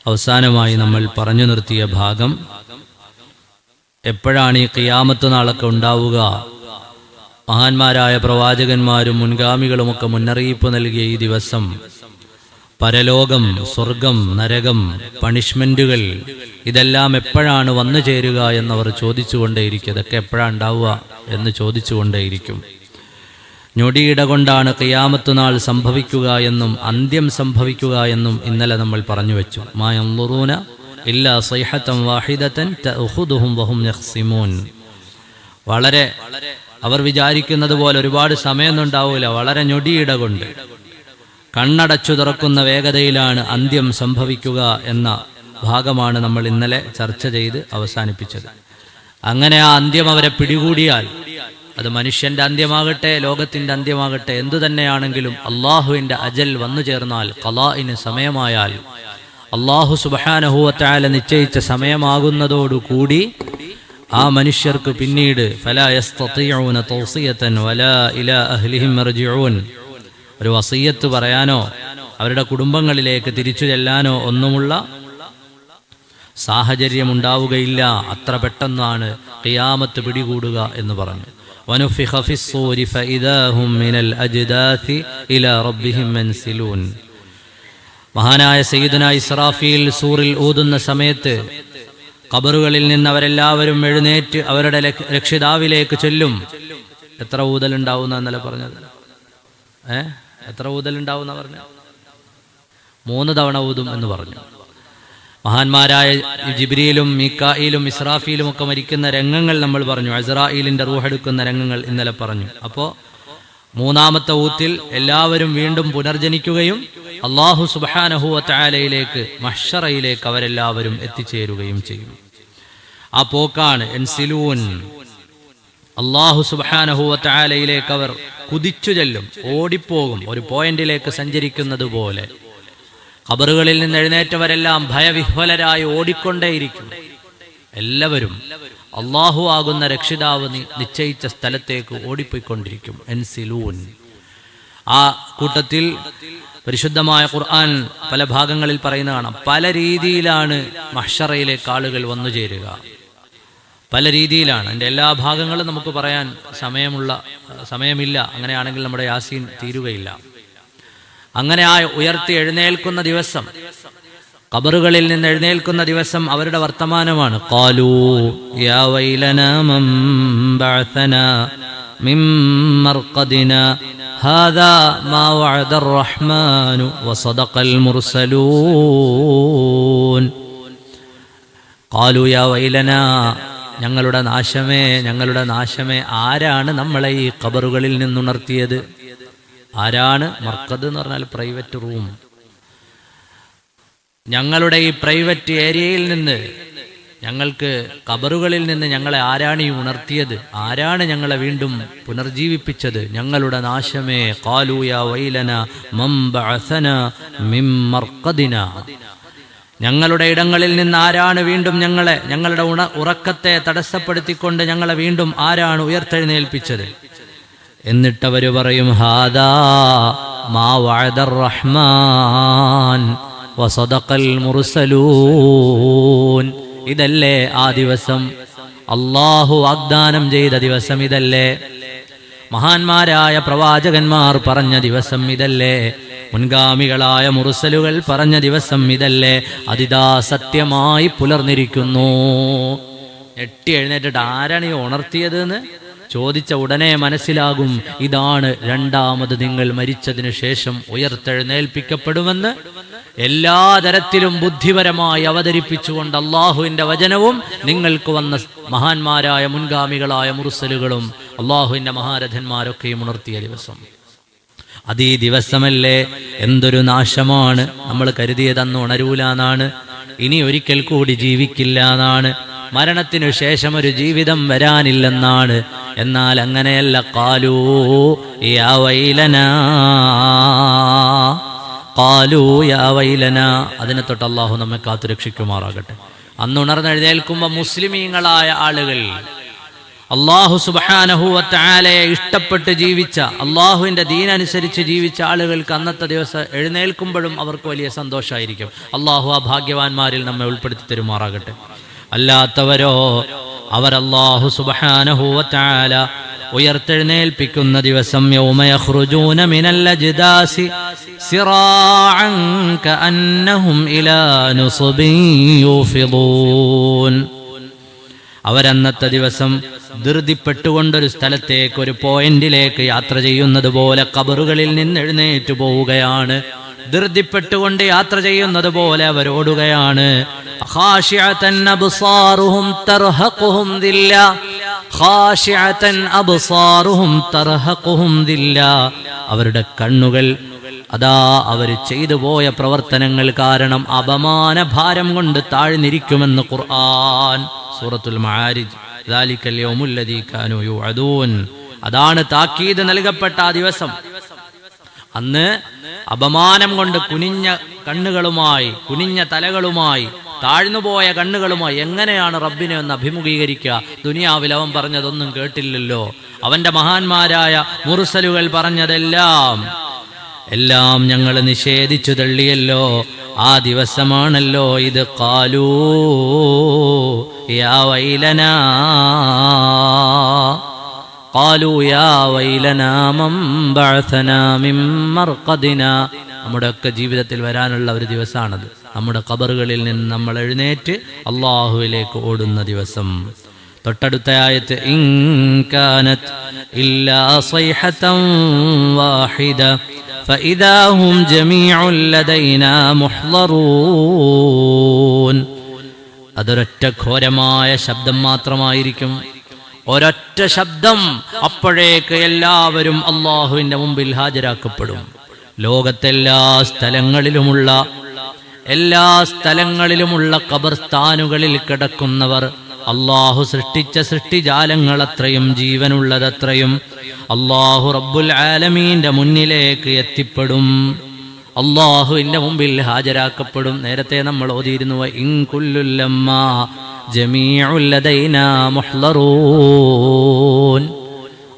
അവസാനമായി നമ്മൾ പറഞ്ഞു നിർത്തിയ ഭാഗം, എപ്പോഴാണ് ഈ ഖിയാമത്ത് നാളൊക്കെ ഉണ്ടാവുക? മഹാന്മാരായ പ്രവാചകന്മാരും മുൻഗാമികളുമൊക്കെ മുന്നറിയിപ്പ് നൽകിയ ഈ ദിവസം, പരലോകം, സ്വർഗം, നരകം, പണിഷ്മെന്റുകൾ, ഇതെല്ലാം എപ്പോഴാണ് വന്നു ചേരുക എന്നവർ ചോദിച്ചുകൊണ്ടേയിരിക്കും. ഇതൊക്കെ എപ്പോഴാണ് ഉണ്ടാവുക എന്ന് ചോദിച്ചുകൊണ്ടേയിരിക്കും. ഞൊടിയിട കൊണ്ടാണ് ഖിയാമത്ത് നാൾ സംഭവിക്കുക എന്നും അന്ത്യം സംഭവിക്കുക എന്നും ഇന്നലെ നമ്മൾ പറഞ്ഞു വെച്ചു. മാ യൻദുറൂന ഇല്ലാ സൈഹതൻ വാഹിദതൻ തഅഖുദുഹും വഹും യഖ്സിമൂൻ. വളരെ അവർ വിചാരിക്കുന്നത് പോലെ ഒരുപാട് സമയമൊന്നും ഉണ്ടാവില്ല. വളരെ ഞൊടിയിട കൊണ്ട് കണ്ണടച്ചു തുറക്കുന്ന വേഗതയിലാണ് അന്ത്യം സംഭവിക്കുക എന്ന ഭാഗമാണ് നമ്മൾ ഇന്നലെ ചർച്ച ചെയ്ത് അവസാനിപ്പിച്ചത്. അങ്ങനെ ആ അന്ത്യം അവരെ പിടികൂടിയാൽ, അത് മനുഷ്യന്റെ അന്ത്യമാകട്ടെ, ലോകത്തിന്റെ അന്ത്യമാകട്ടെ, എന്തു തന്നെയാണെങ്കിലും അള്ളാഹുവിന്റെ അജൽ വന്നു ചേർന്നാൽ, ഖളാഇന് സമയമായാൽ, അള്ളാഹു സുബ്ഹാനഹു വ തആല നിശ്ചയിച്ച സമയമാകുന്നതോടുകൂടി ആ മനുഷ്യർക്ക് പിന്നീട് ഫലാ യസ്തതിഊന തൗസിയതൻ വലാ ഇലാ അഹ്ലിഹിം യർജിഊൻ, ഒരു വസിയ്യത്ത് പറയാനോ അവരുടെ കുടുംബങ്ങളിലേക്ക് തിരിച്ചു ചെല്ലാനോ ഒന്നുമുള്ള സാഹചര്യമുണ്ടാവുകയില്ല. അത്ര പെട്ടെന്നാണ് ഖിയാമത്ത് പിടികൂടുക എന്ന് പറഞ്ഞു. വനുഫിഖ ഫിസ്സൂരി ഫഇദാ ഹും മിനൽ അജ്ദാഥി ഇലാ റബ്ബിഹിം മൻസിലൂൻ. മഹാനായ സയ്യിദുനാ ഇസ്രാഫീൽ സൂറിൽ ഊതുന്ന സമയത്ത് ഖബറുകളിൽ നിന്ന് അവരെല്ലാവരും എഴുന്നേറ്റ് അവരുടെ രക്ഷിതാവിലേക്ക് ചെല്ലും. എത്ര ഊതലുണ്ടാവുന്ന എന്നല്ല പറഞ്ഞത്? എത്ര ഊതലുണ്ടാവുന്ന പറഞ്ഞു? 3 തവണ ഊതും എന്ന് പറഞ്ഞു. മഹാന്മാരായ ജിബ്രീലും മീകായിലും ഇസ്രാഫീലും ഒക്കെ മരിക്കുന്ന രംഗങ്ങൾ നമ്മൾ പറഞ്ഞു. അസ്രായീലിന്റെ റൂഹെടുക്കുന്ന രംഗങ്ങൾ ഇന്നലെ പറഞ്ഞു. അപ്പോൾ 3ാമത്തെ ഊത്തിൽ എല്ലാവരും വീണ്ടും പുനർജനിക്കുകയും അല്ലാഹു സുബ്ഹാനഹു വ തആലയിലേക്ക്, മഹ്ശറയിലേക്ക് അവരെല്ലാവരും എത്തിച്ചേരുകയും ചെയ്യും. ആ പോക്കാണ് എൻസിലൂൻ. അല്ലാഹു സുബ്ഹാനഹു വ തആലയിലേക്ക് അവർ കുതിച്ചു ചെല്ലും, ഓടിപ്പോകും. ഒരു പോയിന്റിലേക്ക് സഞ്ചരിക്കുന്നത് പോലെ ഖബറുകളിൽ നിന്ന് എഴുന്നേറ്റവരെല്ലാം ഭയവിഹ്വലരായി ഓടിക്കൊണ്ടേയിരിക്കും. എല്ലാവരും അല്ലാഹു ആകുന്ന രക്ഷിതാവ് നിശ്ചയിച്ച സ്ഥലത്തേക്ക് ഓടിപ്പോയിക്കൊണ്ടിരിക്കും. എൻസിലൂൻ. ആ കൂട്ടത്തിൽ പരിശുദ്ധമായ ഖുർആൻ പല ഭാഗങ്ങളിൽ പറയുന്ന കാണാം. പല രീതിയിലാണ് മഹ്ശറയിലേക്ക് ആളുകൾ വന്നു ചേരുക. പല രീതിയിലാണ്. അതിൻ്റെ എല്ലാ ഭാഗങ്ങളും നമുക്ക് പറയാൻ സമയമില്ല. അങ്ങനെയാണെങ്കിൽ നമ്മുടെ യാസീൻ തീരുകയില്ല. അങ്ങനെ ആ ഉയർത്തി എഴുന്നേൽക്കുന്ന ദിവസം, ഖബറുകളിൽ നിന്ന് എഴുന്നേൽക്കുന്ന ദിവസം അവരുടെ വർത്തമാനമാണ്. ഖാലൂ യാ വൈലനാ മൻ ബഅസനാ മിൻ മർഖദിനാ ഹാദാ മാ വഅദർ റഹ്മാനു വസദഖൽ മുർസലൂൻ. ഖാലൂ യാ വൈലനാ, ഞങ്ങളുടെ നാശമേ, ഞങ്ങളുടെ നാശമേ, ആരാണ് നമ്മളെ ഈ ഖബറുകളിൽ നിന്നുണർത്തിയത്? ആരാണ്? മർക്കദ് എന്ന് പറഞ്ഞാൽ പ്രൈവറ്റ് റൂം. ഞങ്ങളുടെ ഈ പ്രൈവറ്റ് ഏരിയയിൽ നിന്ന്, ഞങ്ങൾക്ക് ഖബറുകളിൽ നിന്ന് ഞങ്ങളെ ആരാണ് ഈ ഉണർത്തിയത്? ആരാണ് ഞങ്ങളെ വീണ്ടും പുനർജീവിപ്പിച്ചത്? ഞങ്ങളുടെ നാശമേ. ഖാലൂ യാ വൈലനാ മൻ ബഅസനാ മിൻ മർഖദിനാ, ഞങ്ങളുടെ ഇടങ്ങളിൽ നിന്ന് ആരാണ് വീണ്ടും ഞങ്ങളുടെ ഉറക്കത്തെ തടസ്സപ്പെടുത്തിക്കൊണ്ട് ഞങ്ങളെ വീണ്ടും ആരാണ് ഉയർത്തെഴുന്നേൽപ്പിച്ചത്? എന്നിട്ടവര് പറയും ഹാദാ മാ വഅദർ റഹ്മാൻ വസദഖൽ മുർസലൂൻ. ഇതല്ലേ ആ ദിവസം, അല്ലാഹു വാഗ്ദാനം ചെയ്ത ദിവസം ഇതല്ലേ? മഹാന്മാരായ പ്രവാചകന്മാർ പറഞ്ഞ ദിവസം ഇതല്ലേ? മുൻഗാമികളായ മുർസലുകൾ പറഞ്ഞ ദിവസം ഇതല്ലേ? അതിതാ സത്യമായി പുലർന്നിരിക്കുന്നു. ഞെട്ടി എഴുന്നേറ്റിട്ട് ആരാണ് ഈ ഉണർത്തിയതെന്ന് ചോദിച്ച ഉടനെ മനസ്സിലാകും, ഇതാണ് രണ്ടാമത് നിങ്ങൾ മരിച്ചതിനു ശേഷം ഉയർത്തെഴുന്നേൽപ്പിക്കപ്പെടുമെന്ന് എല്ലാ തരത്തിലും ബുദ്ധിപരമായി അവതരിപ്പിച്ചുകൊണ്ട് അള്ളാഹുവിന്റെ വചനവും നിങ്ങൾക്ക് വന്ന മഹാന്മാരായ മുൻഗാമികളായ മുർസലുകളും അള്ളാഹുവിന്റെ മഹാരഥന്മാരൊക്കെയും ഉണർത്തിയ ദിവസം. അത് ഈ ദിവസമല്ലേ? എന്തൊരു നാശമാണ്! നമ്മൾ കരുതിയതന്ന് ഉണരൂലാന്നാണ്, ഇനി ഒരിക്കൽ കൂടി ജീവിക്കില്ല എന്നാണ്, മരണത്തിനു ശേഷം ഒരു ജീവിതം വരാനില്ലെന്നാണ്. എന്നാൽ അങ്ങനെയല്ല. ഖാലൂ യാ വൈലനാ, ഖാലൂ യാ വൈലനാ. അതിനെ തൊട്ട് അള്ളാഹു നമ്മെ കാത്തു രക്ഷിക്കുമാറാകട്ടെ. അന്ന് ഉണർന്നെഴുന്നേൽക്കുമ്പോൾ മുസ്ലിമീങ്ങളായ ആളുകൾ അല്ലാഹു സുബ്ഹാനഹു വ തആലയെ ഇഷ്ടപ്പെട്ട് ജീവിച്ച, അല്ലാഹുവിൻ്റെ ദീനനുസരിച്ച് ജീവിച്ച ആളുകൾക്ക് അന്നത്തെ ദിവസം എഴുന്നേൽക്കുമ്പോഴും അവർക്ക് വലിയ സന്തോഷമായിരിക്കും. അല്ലാഹു ആ ഭാഗ്യവാന്മാരിൽ നമ്മെ ഉൾപ്പെടുത്തി തരുമാറാകട്ടെ. അല്ലാത്തവരോ, അവർ അല്ലാഹു സുബ്ഹാനഹു വ തആല ഉയർത്തെഴുന്നേൽപ്പിക്കുന്ന ദിവസം യൗമ യഖ്റുജൂന മിനൽ അജ്ദാസി സിറാഅൻ കഅന്നഹും ഇലാ നുസ്ബിൻ യൂഫിദൂൻ. അവരന്നത്തെ ദിവസം ധൃതിപ്പെട്ടുകൊണ്ടൊരു സ്ഥലത്തേക്ക്, ഒരു പോയിന്റിലേക്ക് യാത്ര ചെയ്യുന്നത് പോലെ ഖബറുകളിൽ നിന്ന് എഴുന്നേറ്റ് പോവുകയാണ്. ധൃതിപ്പെട്ടുകൊണ്ട് യാത്ര ചെയ്യുന്നത് പോലെ അവരോടുകയാണ്. ഖാശിഅതൻ അബ്സാറുഹും തർഹഖുഹും ദില്ലാ, ഖാശിഅതൻ അബ്സാറുഹും തർഹഖുഹും ദില്ലാ. അവരുടെ കണ്ണുകൾ അതാ അവർ ചെയ്തു പോയ പ്രവർത്തനങ്ങൾ കാരണം അപമാന ഭാരം കൊണ്ട് താഴ്ന്നിരിക്കുമെന്ന് ഖുർആൻ സൂറത്തുൽ മആരിജ്. ദാലികൽ യൗമുൽ ലദീ കാനൂ യുഅദൂൻ. അതാണ് താക്കീത് നൽകപ്പെട്ട ആ ദിവസം. അന്ന് അപമാനം കൊണ്ട് കുനിഞ്ഞ കണ്ണുകളുമായി, കുനിഞ്ഞ തലകളുമായി, താഴ്ന്നുപോയ കണ്ണുകളുമായി എങ്ങനെയാണ് റബ്ബിനെ ഒന്ന് അഭിമുഖീകരിക്കുക? ദുനിയാവിൽ അവൻ പറഞ്ഞതൊന്നും കേട്ടില്ലല്ലോ, അവന്റെ മഹാന്മാരായ മുർസലുകൾ പറഞ്ഞതെല്ലാം ഞങ്ങൾ നിഷേധിച്ചു തള്ളിയല്ലോ. ആ ദിവസമാണല്ലോ ഇത്. ഖാലൂ യാ വൈലനാ, ഖാലൂ യാ വൈലനാ മൻ ബഅസനാ മിൻ മർഖദിനാ. നമ്മുടെയൊക്കെ ജീവിതത്തിൽ വരാനുള്ള ഒരു ദിവസമാണത്. നമ്മുടെ ഖബറുകളിൽ നിന്ന് നമ്മൾ എഴുന്നേറ്റ് അല്ലാഹുവിലേക്ക് ഓടുന്ന ദിവസം. തൊട്ടടുത്ത ആയത്ത് ഇൻ കാനത് ഇല്ലാ സൈഹതൻ വാഹിദ فإذا هم جميع لدينا محضرون. അതൊരൊറ്റ ഘോരമായ ശബ്ദം മാത്രമായിരിക്കും, ഒരൊറ്റ ശബ്ദം. അപ്പോഴേക്ക് എല്ലാവരും അല്ലാഹുവിന്റെ മുമ്പിൽ ഹാജരാക്കപ്പെടും. ലോകത്തെല്ലാ സ്ഥലങ്ങളിലുമുള്ള ഖബർസ്ഥാനുകളിൽ കിടക്കുന്നവർ അല്ലാഹു സൃഷ്ടിച്ച സൃഷ്ടിജാലങ്ങൾ അത്രയും, ജീവനുള്ളതത്രയും അല്ലാഹു റബ്ബുൽ ആലമീന്റെ മുന്നിലേക്ക് എത്തിപ്പെടും, അല്ലാഹുവിന്റെ മുമ്പിൽ ഹാജരാക്കപ്പെടും. നേരത്തെ നമ്മൾ ഓതിയിരുന്നു ഇൻ കുല്ലുൽ ലമ്മാ ജമീഉൽ ലദൈനാ മുഹ്ളറൂൻ.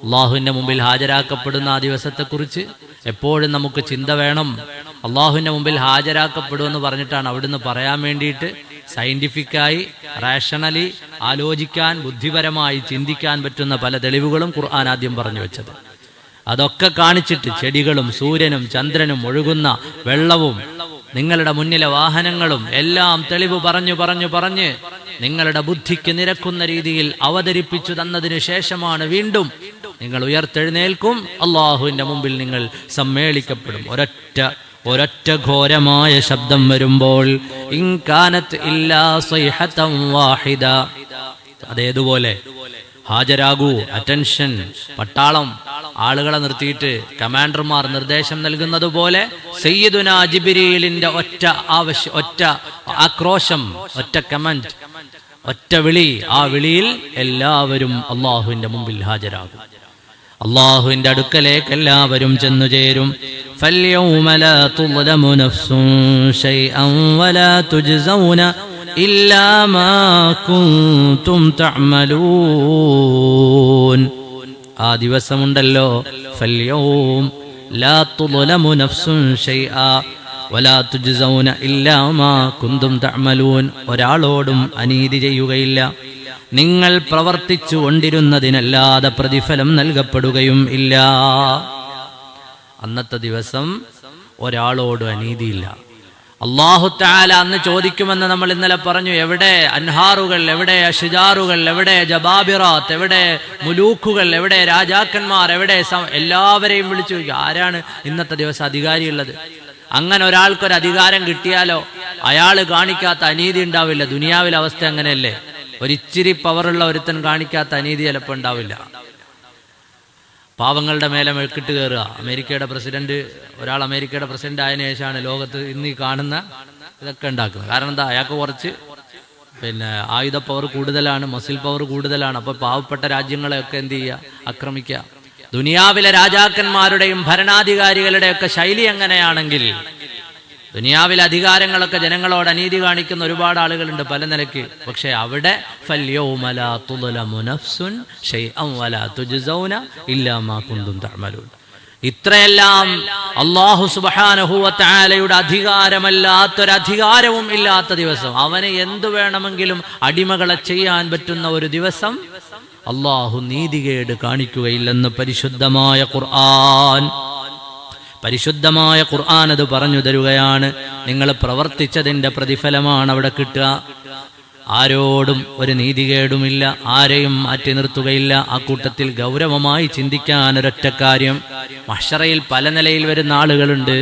അല്ലാഹുവിന്റെ മുമ്പിൽ ഹാജരാക്കപ്പെടുന്ന ആ ദിവസത്തെക്കുറിച്ച് എപ്പോഴും നമുക്ക് ചിന്ത വേണം. അല്ലാഹുവിന്റെ മുമ്പിൽ ഹാജരാക്കപ്പെടുമെന്ന് പറഞ്ഞിട്ടാണ് അവിടുന്ന് പറയാൻ വേണ്ടിയിട്ട് സയന്റിഫിക്കായി, റാഷണലി ആലോചിക്കാൻ, ബുദ്ധിപരമായി ചിന്തിക്കാൻ പറ്റുന്ന പല തെളിവുകളും ഖുർആൻ ആദ്യം പറഞ്ഞു വെച്ചത്. അതൊക്കെ കാണിച്ചിട്ട് ചെടികളും സൂര്യനും ചന്ദ്രനും ഒഴുകുന്ന വെള്ളവും നിങ്ങളുടെ മുന്നിലെ വാഹനങ്ങളും എല്ലാം തെളിവ് പറഞ്ഞ് നിങ്ങളുടെ ബുദ്ധിക്ക് നിരക്കുന്ന രീതിയിൽ അവതരിപ്പിച്ചു തന്നതിന് ശേഷമാണ് വീണ്ടും നിങ്ങൾ ഉയർത്തെഴുന്നേൽക്കും, അല്ലാഹുവിന്റെ മുമ്പിൽ നിങ്ങൾ സമ്മേളിക്കപ്പെടും. ഒരൊറ്റ ഘോരമായ ശബ്ദം വരുമ്പോൾ ഇൻ കാനത് ഇല്ലാ സൈഹതൻ വാഹിദ. അതേതുപോലെ ഹാജരാകൂ, അറ്റൻഷൻ. പട്ടാളം ആളുകളെ നിർത്തിയിട്ട് കമാൻഡർമാർ നിർദ്ദേശം നൽകുന്നത് പോലെ സയ്യിദുനാ ജിബ്രീലിന്റെ ഒറ്റ ആക്രോശം, ഒറ്റ കമന്റ്, ഒറ്റ വിളി. ആ വിളിയിൽ എല്ലാവരും അല്ലാഹുവിന്റെ മുമ്പിൽ ഹാജരാകും. അല്ലാഹുവിന്റെ അടുക്കലേക്ക് എല്ലാവരും ചെന്നു ചേരും. ഫൽയൗമ ലാ തുളമു നഫ്സുൻ ശൈഅൻ വലാ തുജ്സൗന ഇല്ലാ മാ കുൻതും തഅമലൂൻ. ആ ദിവസമുണ്ടല്ലോ, ഫൽയൗം ലാ തുളമു നഫ്സുൻ ശൈഅ വലാ തുജ്സൗന ഇല്ലാ മാ കുൻതും തഅമലൂൻ. ഒരാളോടും അനീതി ചെയ്യുകയില്ല, നിങ്ങൾ പ്രവർത്തിച്ചു കൊണ്ടിരുന്നതിനല്ലാതെ പ്രതിഫലം നൽകപ്പെടുകയും ഇല്ല. അന്നത്തെ ദിവസം ഒരാളോട് അനീതിയില്ല. അല്ലാഹു തആല അന്ന് ചോദിക്കുമെന്ന് നമ്മൾ ഇന്നലെ പറഞ്ഞു. എവിടെ അൻഹാറുകൾ, എവിടെ അഷ്ജാറുകൾ, എവിടെ ജബാബിറാത്ത്, എവിടെ മുലൂക്കുകൾ, എവിടെ രാജാക്കന്മാർ, എവിടെ എല്ലാവരെയും വിളിച്ചു ചോദിക്കും, ആരാണ് ഇന്നത്തെ ദിവസം അധികാരിയുള്ളത്? അങ്ങനെ ഒരാൾക്കൊരു അധികാരം കിട്ടിയാലോ അയാൾ കാണിക്കാത്ത അനീതി ഉണ്ടാവില്ല. ദുനിയാവിലെ അവസ്ഥ അങ്ങനെയല്ലേ? ഒരിച്ചിരി പവറുള്ള ഒരുത്തൻ കാണിക്കാത്ത അനീതി ചിലപ്പോൾ ഉണ്ടാവില്ല. പാവങ്ങളുടെ മേലെ മെഴുക്കിട്ട് കയറുക. ഒരാൾ അമേരിക്കയുടെ പ്രസിഡന്റ് ആയതിനു ശേഷമാണ് ലോകത്ത് ഇന്ന് ഈ കാണുന്ന ഇതൊക്കെ ഉണ്ടാക്കുന്നത്. കാരണം എന്താ? അയാൾക്ക് കുറച്ച് ആയുധ പവർ കൂടുതലാണ്, മസിൽ പവർ കൂടുതലാണ്. അപ്പൊ പാവപ്പെട്ട രാജ്യങ്ങളെയൊക്കെ എന്ത് ചെയ്യുക? ആക്രമിക്കുക. ദുനിയാവിലെ രാജാക്കന്മാരുടെയും ഭരണാധികാരികളുടെയൊക്കെ ശൈലി എങ്ങനെയാണെങ്കിൽ ദുനിയാവിലെ അധികാരങ്ങളൊക്കെ ജനങ്ങളോട് അനീതി കാണിക്കുന്ന ഒരുപാട് ആളുകളുണ്ട് പല നിലയ്ക്ക്. പക്ഷെ അവിടെ ഫൽയൗമ ലാ തുദ്ലമു നഫ്സുൻ ശൈഅൻ വലാ തുജ്സൗന ഇല്ലാ മാ കുന്തും തഅമലൂൻ. ഇത്രയെല്ലാം അല്ലാഹു സുബ്ഹാനഹു വ തആലയുടെ അധികാരമല്ലാത്തൊരധികാരവും ഇല്ലാത്ത ദിവസം, അവന് എന്തു വേണമെങ്കിലും അടിമകളെ ചെയ്യാൻ പറ്റുന്ന ഒരു ദിവസം അല്ലാഹു നീതികേട് കാണിക്കുകയില്ലെന്ന് പരിശുദ്ധമായ ഖുർആൻ. പരിശുദ്ധമായ ഖുർആൻ അത് പറഞ്ഞു തരുകയാണ്. നിങ്ങൾ പ്രവർത്തിച്ചതിന്റെ പ്രതിഫലമാണ് അവിടെ കിട്ടുക. ആരോടും ഒരു നീതികേടുമില്ല, ആരെയും മാറ്റി നിർത്തുകയില്ല. ആ കൂട്ടത്തിൽ ഗൗരവമായി ചിന്തിക്കാൻ ഒരൊറ്റ കാര്യം, മഹ്ശറയിൽ പല നിലയിൽ വരുന്ന ആളുകളുണ്ട്.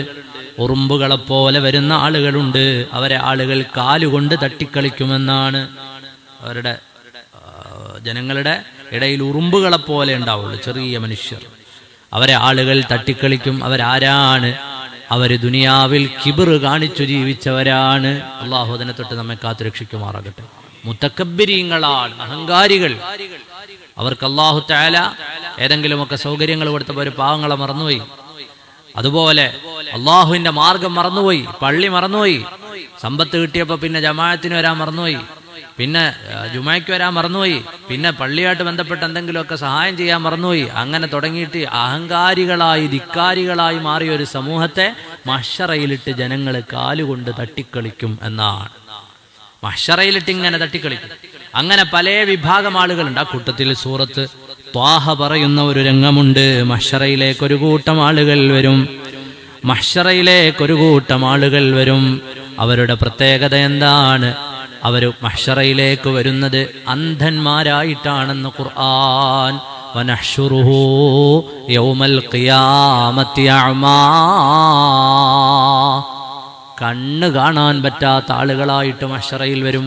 ഉറുമ്പുകളെപ്പോലെ വരുന്ന ആളുകളുണ്ട്. അവരെ ആളുകൾ കാലുകൊണ്ട് തട്ടിക്കളിക്കുമെന്നാണ്. അവരുടെ ജനങ്ങളുടെ ഇടയിൽ ഉറുമ്പുകളെപ്പോലെ ഉണ്ടാവുള്ളൂ, ചെറിയ മനുഷ്യർ. അവരെ ആളുകൾ തട്ടിക്കളിക്കും. അവരാരാണ്? അവര് ദുനിയാവിൽ കിബിർ കാണിച്ചു ജീവിച്ചവരാണ്. അള്ളാഹു അതിനെ തൊട്ട് നമ്മെ കാത്തുരക്ഷിക്കുമാറാകട്ടെ. മുതക്കബ്ബിരീങ്ങളാണ്, അഹങ്കാരികൾ. അവർക്ക് അല്ലാഹു തആല ഏതെങ്കിലുമൊക്കെ സൗകര്യങ്ങൾ കൊടുത്തപ്പോൾ ഒരു പാവങ്ങളെ മറന്നുപോയി. അതുപോലെ അള്ളാഹുവിന്റെ മാർഗം മറന്നുപോയി, പള്ളി മറന്നുപോയി. സമ്പത്ത് കിട്ടിയപ്പോൾ പിന്നെ ജമാഅത്തിന് വരാൻ മറന്നുപോയി, പിന്നെ ജുമായ്ക്ക് വരാൻ മറന്നുപോയി, പിന്നെ പള്ളിയായിട്ട് ബന്ധപ്പെട്ട് എന്തെങ്കിലുമൊക്കെ സഹായം ചെയ്യാൻ മറന്നുപോയി. അങ്ങനെ തുടങ്ങിയിട്ട് അഹങ്കാരികളായി ധിക്കാരികളായി മാറിയ ഒരു സമൂഹത്തെ മഹ്ശറയിലിട്ട് ജനങ്ങൾ കാലുകൊണ്ട് തട്ടിക്കളിക്കും എന്നാണ്. മഹ്ശറയിലിട്ട് ഇങ്ങനെ തട്ടിക്കളിക്കും. അങ്ങനെ പല വിഭാഗം ആളുകളുണ്ട്. ആ കൂട്ടത്തിൽ സൂറത്ത് ത്വാഹ പറയുന്ന ഒരു രംഗമുണ്ട്. മഹ്ശറയിലേക്കൊരു കൂട്ടം ആളുകൾ വരും. മഹ്ശറയിലേക്കൊരു കൂട്ടം ആളുകൾ വരും. അവരുടെ പ്രത്യേകത എന്താണ്? അവര് മഹ്ശറയിലേക്ക് വരുന്നത് അന്ധന്മാരായിട്ടാണെന്ന് ഖുർആൻ. വനഹ്ശുറുഹു യൗമൽ ഖിയാമത്തി അഅമാ. കണ്ണ് കാണാൻ പറ്റാത്ത ആളുകളായിട്ട് മഹ്ശറയിൽ വരും.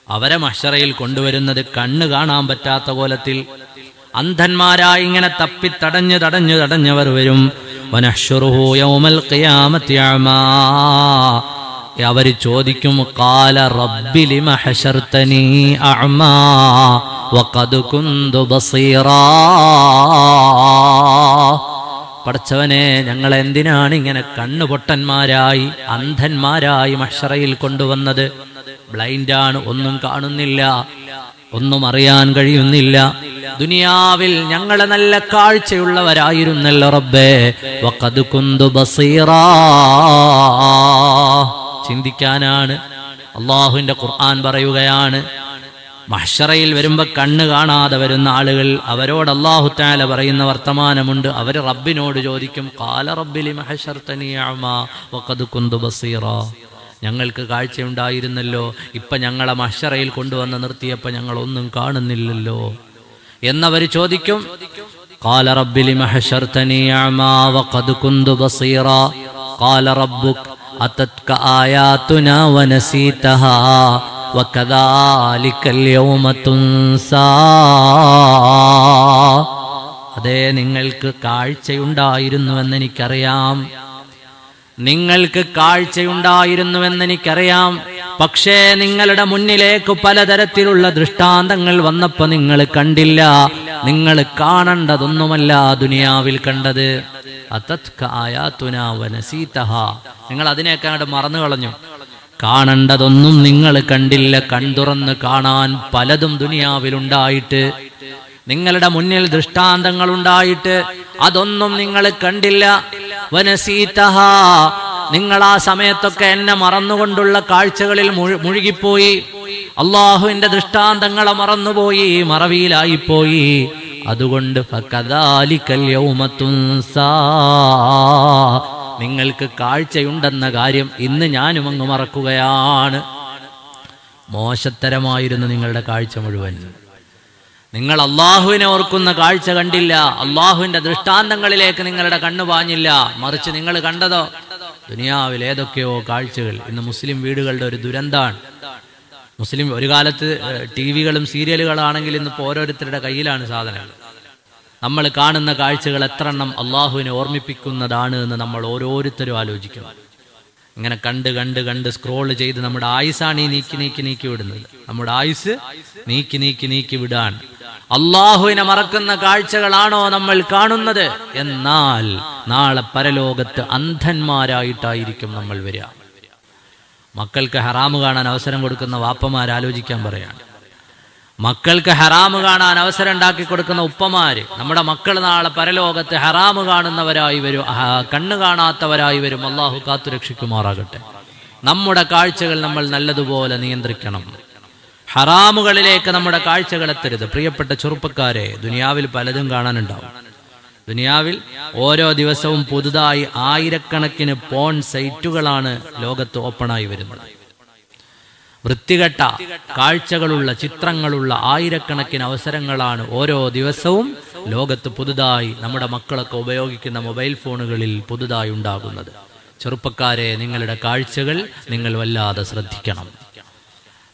അവരെ മഹ്ശറയിൽ കൊണ്ടുവരുന്നത് കണ്ണ് കാണാൻ പറ്റാത്ത കോലത്തിൽ അന്ധന്മാരായി ഇങ്ങനെ തടഞ്ഞവർ വരും. വനഹ്ശുറുഹു യൗമൽ ഖിയാമത്തി അഅമാ. അവർ ചോദിക്കും, ഖാല റബ്ബി ലിമ ഹശർതനി അഅമാ വഖദ് കുന്തു ബസീറാ. പടച്ചവനെ, ഞങ്ങൾ എന്തിനാണ് ഇങ്ങനെ കണ്ണുപൊട്ടന്മാരായി അന്ധന്മാരായി മഹ്ശറയിൽ കൊണ്ടുവന്നത്? ബ്ലൈൻഡാണ്, ഒന്നും കാണുന്നില്ല, ഒന്നും അറിയാൻ കഴിയുന്നില്ല. ദുനിയാവിൽ ഞങ്ങളെ നല്ല കാഴ്ചയുള്ളവരായിരുന്നല്ലോ റബ്ബേ. വഖദ് കുന്തു ബസീറാ. ചിന്തിക്കാനാണ്. അള്ളാഹുവിന്റെ ഖുർആൻ പറയുകയാണ്, മഹ്ശറയിൽ വരുമ്പോ കണ്ണ് കാണാതെ വരുന്ന ആളുകൾ, അവരോട് അല്ലാഹു തആല പറയുന്ന വർത്തമാനമുണ്ട്. അവർ റബ്ബിനോട് ചോദിക്കും, ഖാല റബ്ബി ലിമ ഹശർതനി അഅമാ വഖദ് കുന്തു ബസീറാ. ഞങ്ങൾക്ക് കാഴ്ചയുണ്ടായിരുന്നല്ലോ, ഇപ്പൊ ഞങ്ങളെ മഹ്ശറയിൽ കൊണ്ടുവന്ന് നിർത്തിയപ്പോ ഞങ്ങൾ ഒന്നും കാണുന്നില്ലല്ലോ എന്നവർ ചോദിക്കും. ഖാല റബ്ബി ലിമ ഹശർതനി അഅമാ വഖദ് കുന്തു ബസീറാ. ഖാല റബ്ബുക അതത്ക ആയാതുനാ വനസീതഹാ വകദാലികൽ യൗമ തുൻസാ. അതേ, നിങ്ങൾക്ക് കാഴ്ചയുണ്ടായിരുന്നുവെന്നെനിക്കറിയാം, നിങ്ങൾക്ക് കാഴ്ചയുണ്ടായിരുന്നുവെന്നെനിക്കറിയാം. പക്ഷേ നിങ്ങളുടെ മുന്നിലേക്ക് പലതരത്തിലുള്ള ദൃഷ്ടാന്തങ്ങൾ വന്നപ്പോ നിങ്ങൾ കണ്ടില്ല. നിങ്ങൾ കാണേണ്ടതൊന്നുമല്ല ദുനിയാവിൽ കണ്ടത്. അതത്ക ആയാതുനാ വനസീതഹാ. നിങ്ങൾ അതിനെയൊക്കെ അങ്ങോട്ട് മറന്നു കളഞ്ഞു. കാണേണ്ടതൊന്നും നിങ്ങൾ കണ്ടില്ല. കൺതുറന്ന് കാണാൻ പലതും ദുനിയാവിലുണ്ടായിട്ട്, നിങ്ങളുടെ മുന്നിൽ ദൃഷ്ടാന്തങ്ങൾ ഉണ്ടായിട്ട് അതൊന്നും നിങ്ങൾ കണ്ടില്ല. വനസീതഹാ. നിങ്ങൾ ആ സമയത്തൊക്കെ എന്നെ മറന്നുകൊണ്ടുള്ള കാഴ്ചകളിൽ മുഴുകിപ്പോയി. അള്ളാഹുവിന്റെ ദൃഷ്ടാന്തങ്ങളെ മറന്നുപോയി, മറവിയിലായിപ്പോയി. അതുകൊണ്ട് ഫകദാലികൽ യൗമ തുൻസാ. നിങ്ങൾക്ക് കാഴ്ചയുണ്ടെന്ന കാര്യം ഇന്ന് ഞാനും അങ്ങ് മറക്കുകയാണ്. മോശത്തരമായിരുന്നു നിങ്ങളുടെ കാഴ്ച മുഴുവൻ. നിങ്ങൾ അള്ളാഹുവിനെ ഓർക്കുന്ന കാഴ്ച കണ്ടില്ല. അള്ളാഹുവിന്റെ ദൃഷ്ടാന്തങ്ങളിലേക്ക് നിങ്ങളുടെ കണ്ണു പാഞ്ഞില്ല. മറിച്ച് നിങ്ങൾ കണ്ടതോ ദുനിയാവിൽ ഏതൊക്കെയോ കാഴ്ചകൾ. ഇന്ന് മുസ്ലിം വീടുകളുടെ ഒരു ദുരന്താണ്. മുസ്ലിം ഒരു കാലത്ത് ടിവികളും സീരിയലുകളാണെങ്കിൽ ഇന്നിപ്പോൾ ഓരോരുത്തരുടെ കയ്യിലാണ് സാധനങ്ങൾ. നമ്മൾ കാണുന്ന കാഴ്ചകൾ എത്ര എണ്ണം അള്ളാഹുവിനെ ഓർമ്മിപ്പിക്കുന്നതാണ് എന്ന് നമ്മൾ ഓരോരുത്തരും ആലോചിക്കണം. ഇങ്ങനെ കണ്ട് കണ്ട് കണ്ട് സ്ക്രോൾ ചെയ്ത് നമ്മുടെ ആയുസാണ് ഈ നീക്കി വിടുന്നത്. നമ്മുടെ ആയുസ് നീക്കി വിടാൻ അള്ളാഹുവിനെ മറക്കുന്ന കാഴ്ചകളാണോ നമ്മൾ കാണുന്നത്? എന്നാൽ നാളെ പരലോകത്ത് അന്ധന്മാരായിട്ടായിരിക്കും നമ്മൾ വരിക. മക്കൾക്ക് ഹറാമ് കാണാൻ അവസരം കൊടുക്കുന്ന വാപ്പമാരാലോചിക്കാൻ പറയാണ്. മക്കൾക്ക് ഹറാമ് കാണാൻ അവസരം ഉണ്ടാക്കി കൊടുക്കുന്ന ഉപ്പമാര്, നമ്മുടെ മക്കൾ നാളെ പരലോകത്ത് ഹറാമ് കാണുന്നവരായി വരും, കണ്ണ് കാണാത്തവരായി വരും. അള്ളാഹു കാത്തുരക്ഷിക്കുമാറാകട്ടെ. നമ്മുടെ കാഴ്ചകൾ നമ്മൾ നല്ലതുപോലെ നിയന്ത്രിക്കണം. ഹറാമുകളിലേക്ക് നമ്മുടെ കാഴ്ചകൾ എത്തരുത്. പ്രിയപ്പെട്ട ചെറുപ്പക്കാരെ, ദുനിയാവിൽ പലതും കാണാനുണ്ടാവും. ദുനിയാവിൽ ഓരോ ദിവസവും പുതുതായി ആയിരക്കണക്കിന് പോൺ സൈറ്റുകളാണ് ലോകത്ത് ഓപ്പണായി വരുന്നത്. വൃത്തികെട്ട കാഴ്ചകളുള്ള, ചിത്രങ്ങളുള്ള ആയിരക്കണക്കിന് അവസരങ്ങളാണ് ഓരോ ദിവസവും ലോകത്ത് പുതുതായി നമ്മുടെ മക്കളൊക്കെ ഉപയോഗിക്കുന്ന മൊബൈൽ ഫോണുകളിൽ പുതുതായി ഉണ്ടാകുന്നത്. ചെറുപ്പക്കാരെ, നിങ്ങളുടെ കാഴ്ചകൾ നിങ്ങൾ വല്ലാതെ ശ്രദ്ധിക്കണം.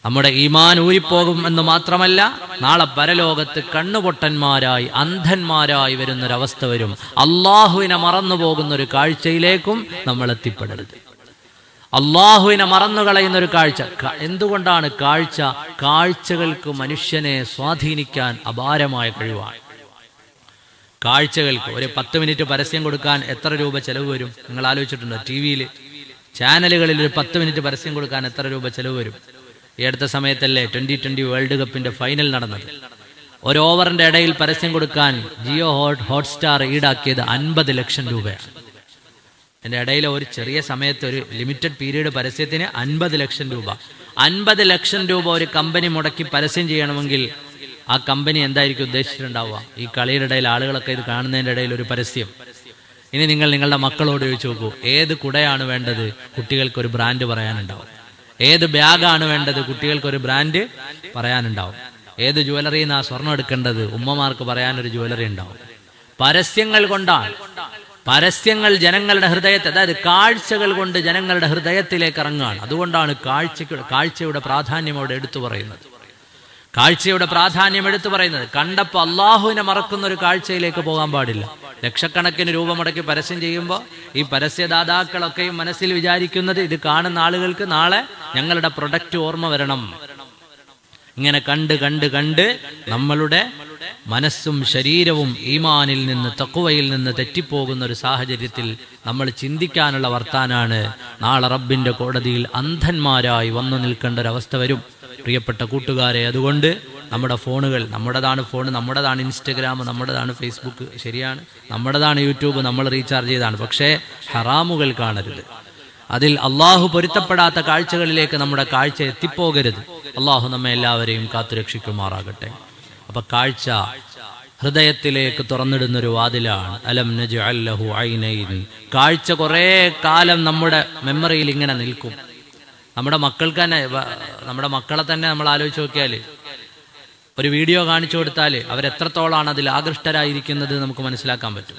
നമ്മുടെ ഈമാൻ ഊരിപ്പോകും എന്ന് മാത്രമല്ല, നാളെ പരലോകത്ത് കണ്ണുപൊട്ടന്മാരായി അന്ധന്മാരായി വരുന്നൊരവസ്ഥ വരും. അള്ളാഹുവിനെ മറന്നു പോകുന്നൊരു കാഴ്ചയിലേക്കും നമ്മൾ എത്തിപ്പെടരുത്. അള്ളാഹുവിനെ മറന്നുകളയുന്നൊരു കാഴ്ച. എന്തുകൊണ്ടാണ് കാഴ്ചകൾക്ക് മനുഷ്യനെ സ്വാധീനിക്കാൻ അപാരമായ കഴിവാണ്. കാഴ്ചകൾക്ക് ഒരു 10 മിനിറ്റ് പരസ്യം കൊടുക്കാൻ എത്ര രൂപ ചെലവ് വരും? നിങ്ങൾ ആലോചിച്ചിട്ടുണ്ടോ? TV-യിൽ ചാനലുകളിൽ ഒരു 10 മിനിറ്റ് പരസ്യം കൊടുക്കാൻ എത്ര രൂപ ചെലവ് വരും? ഈ അടുത്ത സമയത്തല്ലേ 2020 വേൾഡ് കപ്പിന്റെ ഫൈനൽ നടന്നത്. ഒരു ഓവറിന്റെ ഇടയിൽ പരസ്യം കൊടുക്കാൻ ജിയോ ഹോട്ട്സ്റ്റാർ ഈടാക്കിയത് 50 ലക്ഷം രൂപയാണ്. എൻ്റെ ഇടയിൽ ഒരു ചെറിയ സമയത്ത് ഒരു ലിമിറ്റഡ് പീരീഡ് പരസ്യത്തിന് 50 ലക്ഷം രൂപ. 50 ലക്ഷം രൂപ ഒരു കമ്പനി മുടക്കി പരസ്യം ചെയ്യണമെങ്കിൽ ആ കമ്പനി എന്തായിരിക്കും ഉദ്ദേശിച്ചിട്ടുണ്ടാവുക? ഈ കളിയുടെ ഇടയിൽ ആളുകളൊക്കെ ഇത് കാണുന്നതിൻ്റെ ഇടയിൽ ഒരു പരസ്യം. ഇനി നിങ്ങൾ നിങ്ങളുടെ മക്കളോട് ചോദിച്ചു നോക്കൂ, ഏത് കുടയാണ് വേണ്ടത്? കുട്ടികൾക്കൊരു ബ്രാൻഡ് പറയാനുണ്ടാവും. ഏത് ബാഗാണ് വേണ്ടത്? കുട്ടികൾക്കൊരു ബ്രാൻഡ് പറയാനുണ്ടാവും. ഏത് ജ്വല്ലറിയിൽ നിന്നാണ് സ്വർണ്ണം എടുക്കേണ്ടത്? ഉമ്മമാർക്ക് പറയാനൊരു ജ്വല്ലറി ഉണ്ടാവും. പരസ്യങ്ങൾ കൊണ്ടാണ്. പരസ്യങ്ങൾ ജനങ്ങളുടെ ഹൃദയത്തെ, അതായത് കാഴ്ചകൾ കൊണ്ട് ജനങ്ങളുടെ ഹൃദയത്തിലേക്ക് ഇറങ്ങുകയാണ്. അതുകൊണ്ടാണ് കാഴ്ചയുടെ പ്രാധാന്യം അവിടെ എടുത്തു പറയുന്നത്. കാഴ്ചയുടെ പ്രാധാന്യം എടുത്തു പറയുന്നത്. കണ്ടപ്പോൾ അള്ളാഹുവിനെ മറക്കുന്ന ഒരു കാഴ്ചയിലേക്ക് പോകാൻ പാടില്ല. ലക്ഷക്കണക്കിന് രൂപ മുടക്കി പരസ്യം ചെയ്യുമ്പോൾ ഈ പരസ്യദാതാക്കളൊക്കെയും മനസ്സിൽ വിചാരിക്കുന്നത്, ഇത് കാണുന്ന ആളുകൾക്ക് നാളെ ഞങ്ങളുടെ പ്രൊഡക്റ്റ് ഓർമ്മ വരണം. ഇങ്ങനെ കണ്ട് കണ്ട് കണ്ട് നമ്മളുടെ മനസ്സും ശരീരവും ഈമാനിൽ നിന്ന്, തഖ്വയിൽ നിന്ന് തെറ്റിപ്പോകുന്ന ഒരു സാഹചര്യത്തിൽ നമ്മൾ ചിന്തിക്കാനുള്ള വർത്താനാണ് നാളെ റബ്ബിന്റെ കോടതിയിൽ അന്ധന്മാരായി വന്നു നിൽക്കേണ്ട ഒരവസ്ഥ വരും. പ്രിയപ്പെട്ട കൂട്ടുകാരെ, അതുകൊണ്ട് നമ്മുടെ ഫോണുകൾ, നമ്മുടേതാണ് ഫോൺ, നമ്മുടേതാണ് ഇൻസ്റ്റഗ്രാം, നമ്മുടേതാണ് ഫേസ്ബുക്ക്, ശരിയാണ്, നമ്മുടേതാണ് യൂട്യൂബ്, നമ്മൾ റീചാർജ് ചെയ്താണ്. പക്ഷേ ഹറാമുകൾ കാണരുത്. അതിൽ അള്ളാഹു പൊരുത്തപ്പെടാത്ത കാഴ്ചകളിലേക്ക് നമ്മുടെ കാഴ്ച എത്തിപ്പോകരുത്. അള്ളാഹു നമ്മെ എല്ലാവരെയും കാത്തുരക്ഷിക്കുമാറാകട്ടെ. അപ്പൊ കാഴ്ച ഹൃദയത്തിലേക്ക് തുറന്നിടുന്നൊരു വാതിലാണ്. അലം നജ്അൽ ലഹു ഐനൈൻ. കാഴ്ച കുറേ കാലം നമ്മുടെ മെമ്മറിയിൽ ഇങ്ങനെ നിൽക്കും. നമ്മുടെ മക്കൾക്ക് തന്നെ, നമ്മുടെ മക്കളെ തന്നെ നമ്മൾ ആലോചിച്ച് നോക്കിയാൽ, ഒരു വീഡിയോ കാണിച്ചു കൊടുത്താൽ അവരെത്രത്തോളാണ് അതിൽ ആകൃഷ്ടരായിരിക്കുന്നത് നമുക്ക് മനസ്സിലാക്കാൻ പറ്റും.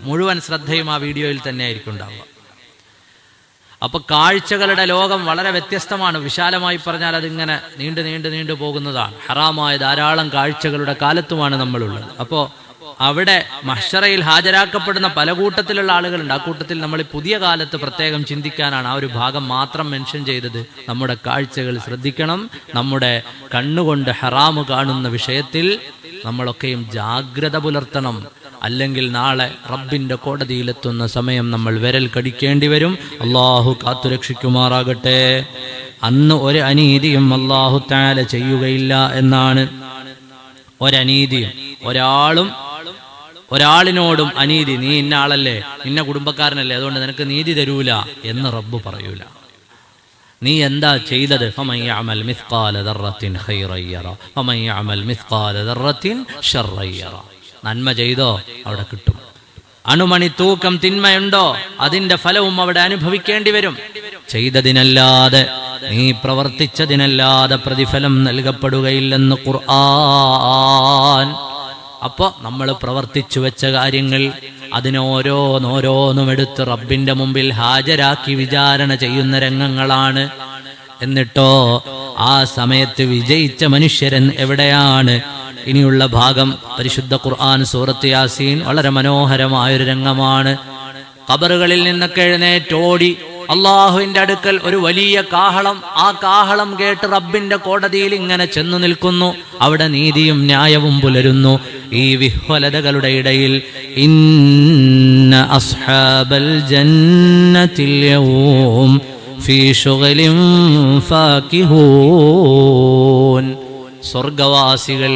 മുഴുവൻ ശ്രദ്ധയും ആ വീഡിയോയിൽ തന്നെ ആയിരിക്കും ഉണ്ടാവുക. അപ്പൊ കാഴ്ചകളുടെ ലോകം വളരെ വ്യത്യസ്തമാണ്. വിശാലമായി പറഞ്ഞാൽ അതിങ്ങനെ നീണ്ടു പോകുന്നതാണ്. ഹറാമായ ധാരാളം കാഴ്ചകളുടെ കാലത്തുമാണ് നമ്മളുള്ളത്. അപ്പോൾ അവിടെ മഹ്ശറയിൽ ഹാജരാക്കപ്പെടുന്ന പല കൂട്ടത്തിലുള്ള ആളുകളുണ്ട്. ആ കൂട്ടത്തിൽ നമ്മൾ പുതിയ കാലത്ത് പ്രത്യേകം ചിന്തിക്കാനാണ് ആ ഒരു ഭാഗം മാത്രം മെൻഷൻ ചെയ്തത്. നമ്മുടെ കാഴ്ചകൾ ശ്രദ്ധിക്കണം. നമ്മുടെ കണ്ണുകൊണ്ട് ഹറാമ് കാണുന്ന വിഷയത്തിൽ നമ്മളൊക്കെയും ജാഗ്രത പുലർത്തണം. അല്ലെങ്കിൽ നാളെ റബ്ബിന്റെ കോടതിയിലെത്തുന്ന സമയം നമ്മൾ വിരൽ കടിക്കേണ്ടി വരും. അള്ളാഹു കാത്തുരക്ഷിക്കുമാറാകട്ടെ. അന്ന് ഒരു അനീതിയും അള്ളാഹു തആല ചെയ്യുകയില്ല എന്നാണ്. ഒരനീതിയും ഒരാളിനോടും അനീതി, നീ ഇന്ന ആളല്ലേ, ഇന്ന കുടുംബക്കാരനല്ലേ, അതുകൊണ്ട് നിനക്ക് നീതി തരൂല എന്ന് റബ്ബ് പറയൂല. നീ എന്താ ചെയ്തത്? ഫമൻ യഅമൽ മിസ്ഖാല ദർറത്തിൻ ഖൈറൻ യറ വമൻ യഅമൽ മിസ്ഖാല ദർറത്തിൻ ശർറൻ യറ. നന്മ ചെയ്തോ അവിടെ കിട്ടും. അണുമണി തൂക്കം തിന്മയുണ്ടോ അതിന്റെ ഫലവും അവിടെ അനുഭവിക്കേണ്ടി വരും. ചെയ്തതിനല്ലാതെ, നീ പ്രവർത്തിച്ചതിനല്ലാതെ പ്രതിഫലം നൽകപ്പെടുകയില്ലെന്ന് ഖുർആൻ. അപ്പൊ നമ്മൾ പ്രവർത്തിച്ചു വെച്ച കാര്യങ്ങൾ അതിനോരോന്നോരോന്നും എടുത്ത് റബ്ബിന്റെ മുമ്പിൽ ഹാജരാക്കി വിചാരണ ചെയ്യുന്ന രംഗങ്ങളാണ്. എന്നിട്ടോ ആ സമയത്ത് വിജയിച്ച മനുഷ്യരൻ എവിടെയാണ്? ഇനിയുള്ള ഭാഗം പരിശുദ്ധ ഖുർആൻ സൂറത്ത് യാസീൻ വളരെ മനോഹരമായൊരു രംഗമാണ്. ഖബറുകളിൽ നിന്നൊക്കെ എഴുന്നേറ്റോടി അള്ളാഹുവിന്റെ അടുക്കൽ ഒരു വലിയ കാഹളം, ആ കാഹളം കേട്ട് റബ്ബിന്റെ കോടതിയിൽ ഇങ്ങനെ ചെന്നു നിൽക്കുന്നു. അവിടെ നീതിയും ന്യായവും പുലരുന്നു. ഈ വിഹ്വലതകളുടെ ഇടയിൽ ഇന്ന അസ്ഹാബൽ ജന്നത്തിൽ യൗം ഫീ ശുഗലിൻ ഫാകിഹൂൻ. സ്വർഗവാസികൾ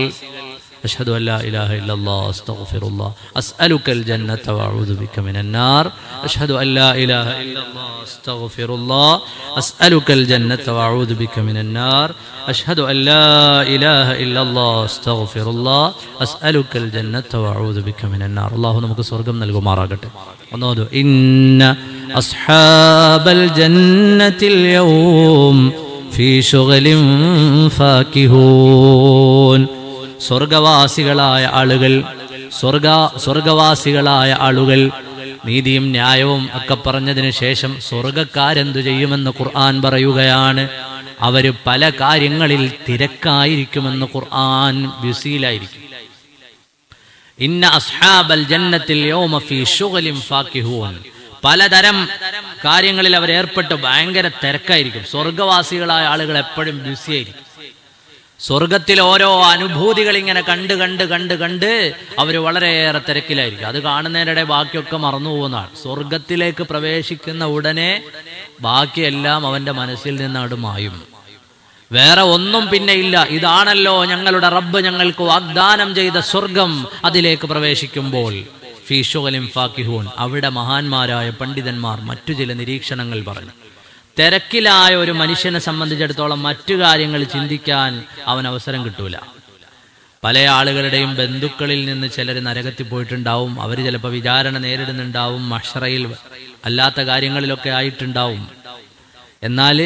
അഷ്ഹദു അല്ലാ ഇലാഹ ഇല്ലല്ലാഹ് അസ്തഗ്ഫിറുല്ലാഹ് അസ്അലുക്കൽ ജന്നത വഅഊദു ബിക മിനൻ നാർ അഷ്ഹദു അല്ലാ ഇലാഹ ഇല്ലല്ലാഹ് അസ്തഗ്ഫിറുല്ലാഹ് അസ്അലുക്കൽ ജന്നത വഅഊദു ബിക മിനൻ നാർ അഷ്ഹദു അല്ലാ ഇലാഹ ഇല്ലല്ലാഹ് അസ്തഗ്ഫിറുല്ലാഹ് അസ്അലുക്കൽ ജന്നത വഅഊദു ബിക മിനൻ നാർ. അല്ലാഹു നമുക്ക് സ്വർഗ്ഗം നൽകുമാറാകട്ടെ. ഒന്നോദു ഇന്ന അസ്ഹാബൽ ജന്നത്തിൽ യൗം ഫീ ശുഗലിൻ ഫാകിഹൂൻ. സ്വർഗവാസികളായ ആളുകൾ നീതിയും ന്യായവും ഒക്കെ പറഞ്ഞതിന് ശേഷം സ്വർഗക്കാരെന്തു ചെയ്യുമെന്ന് ഖുർആൻ പറയുകയാണ്. അവര് പല കാര്യങ്ങളിൽ തിരക്കായിരിക്കുമെന്ന് ഖുർആൻ ബിസിയിലായിരിക്കും. ഇന്ന അസ്ഹാബൽ ജന്നത്തിൽ യൗമ ഫീ ശുഗലിൻ ഫാകിഹൂൻ. പലതരം കാര്യങ്ങളിൽ അവർ ഏർപ്പെട്ട് ഭയങ്കര തിരക്കായിരിക്കും. സ്വർഗവാസികളായ ആളുകൾ എപ്പോഴും ബിസിയായിരിക്കും. സ്വർഗത്തിൽ ഓരോ അനുഭൂതികൾ ഇങ്ങനെ കണ്ട് അവർ വളരെയേറെ തിരക്കിലായിരിക്കും. അത് കാണുന്നതിനിടെ ബാക്കിയൊക്കെ മറന്നു പോകുന്നതാണ്. സ്വർഗത്തിലേക്ക് പ്രവേശിക്കുന്ന ഉടനെ ബാക്കിയെല്ലാം അവന്റെ മനസ്സിൽ നിന്നങ്ങോട്ട് മായും. വേറെ ഒന്നും പിന്നെ ഇല്ല. ഇതാണല്ലോ ഞങ്ങളുടെ റബ്ബ് ഞങ്ങൾക്ക് വാഗ്ദാനം ചെയ്ത സ്വർഗം. അതിലേക്ക് പ്രവേശിക്കുമ്പോൾ ഫീ ശുഗലിൻ ഫാകിഹൂൻ. അവിടെ മഹാന്മാരായ പണ്ഡിതന്മാർ മറ്റു ചില നിരീക്ഷണങ്ങൾ പറഞ്ഞു. തിരക്കിലായ ഒരു മനുഷ്യനെ സംബന്ധിച്ചിടത്തോളം മറ്റു കാര്യങ്ങൾ ചിന്തിക്കാൻ അവൻ അവസരം കിട്ടൂല. പല ആളുകളുടെയും ബന്ധുക്കളിൽ നിന്ന് ചിലർ നരകത്തിൽ പോയിട്ടുണ്ടാവും. അവർ ചിലപ്പോൾ വിചാരണ നേരിടുന്നുണ്ടാവും. മഹ്ശറയിൽ അല്ലാത്ത കാര്യങ്ങളിലൊക്കെ ആയിട്ടുണ്ടാവും. എന്നാൽ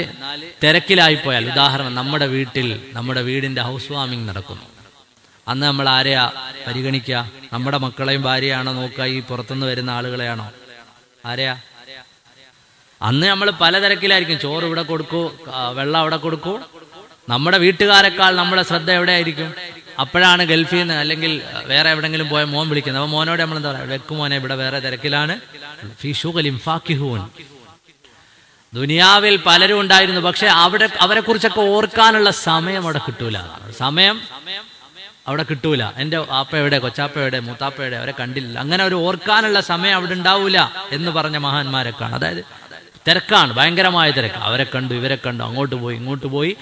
തിരക്കിലായിപ്പോയാൽ, ഉദാഹരണം, നമ്മുടെ വീടിന്റെ ഹൗസ് വാമിംഗ് നടക്കുന്നു. അന്ന് നമ്മൾ ആരെയാ പരിഗണിക്കുക? നമ്മുടെ മക്കളെയും ഭാര്യയാണോ നോക്കുക? ഈ പുറത്തുനിന്ന് വരുന്ന ആളുകളെയാണോ? ആരെയാ? അന്ന് നമ്മൾ പലതരക്കിലായിരിക്കും. ചോറ് ഇവിടെ കൊടുക്കൂ, വെള്ളം അവിടെ കൊടുക്കൂ. നമ്മുടെ വീട്ടുകാരെക്കാൾ നമ്മുടെ ശ്രദ്ധ എവിടെയായിരിക്കും? അപ്പോഴാണ് ഗൾഫിൽ നിന്ന് അല്ലെങ്കിൽ വേറെ എവിടെങ്കിലും പോയ മോൻ വിളിക്കുന്നത്. അപ്പോൾ മോനോട് നമ്മൾ എന്താ പറയുക? വെക്കും മോനെ, ഇവിടെ വേറെ തിരക്കിലാണ്. ഫീ ശുഗലിൻ ഫാകിഹൂൻ. ദുനിയാവിൽ പലരും ഉണ്ടായിരുന്നു, പക്ഷെ അവരെ കുറിച്ചൊക്കെ ഓർക്കാനുള്ള സമയം അവിടെ കിട്ടൂല. സമയം അവിടെ കിട്ടൂല. എൻ്റെ ആപ്പ എവിടെ, കൊച്ചാപ്പ എവിടെ, മൂത്താപ്പ എവിടെ, അവരെ കണ്ടില്ല. അങ്ങനെ ഒരു ഓർക്കാനുള്ള സമയം അവിടെ ഉണ്ടാവൂല എന്ന് പറഞ്ഞ മഹാന്മാരൊക്കെയാണ്. അതായത് തിരക്കാണ്, ഭയങ്കരമായ തിരക്ക്. അവരെ കണ്ടു, ഇവരെ കണ്ടു, അങ്ങോട്ട് പോയി, ഇങ്ങോട്ട് പോയി,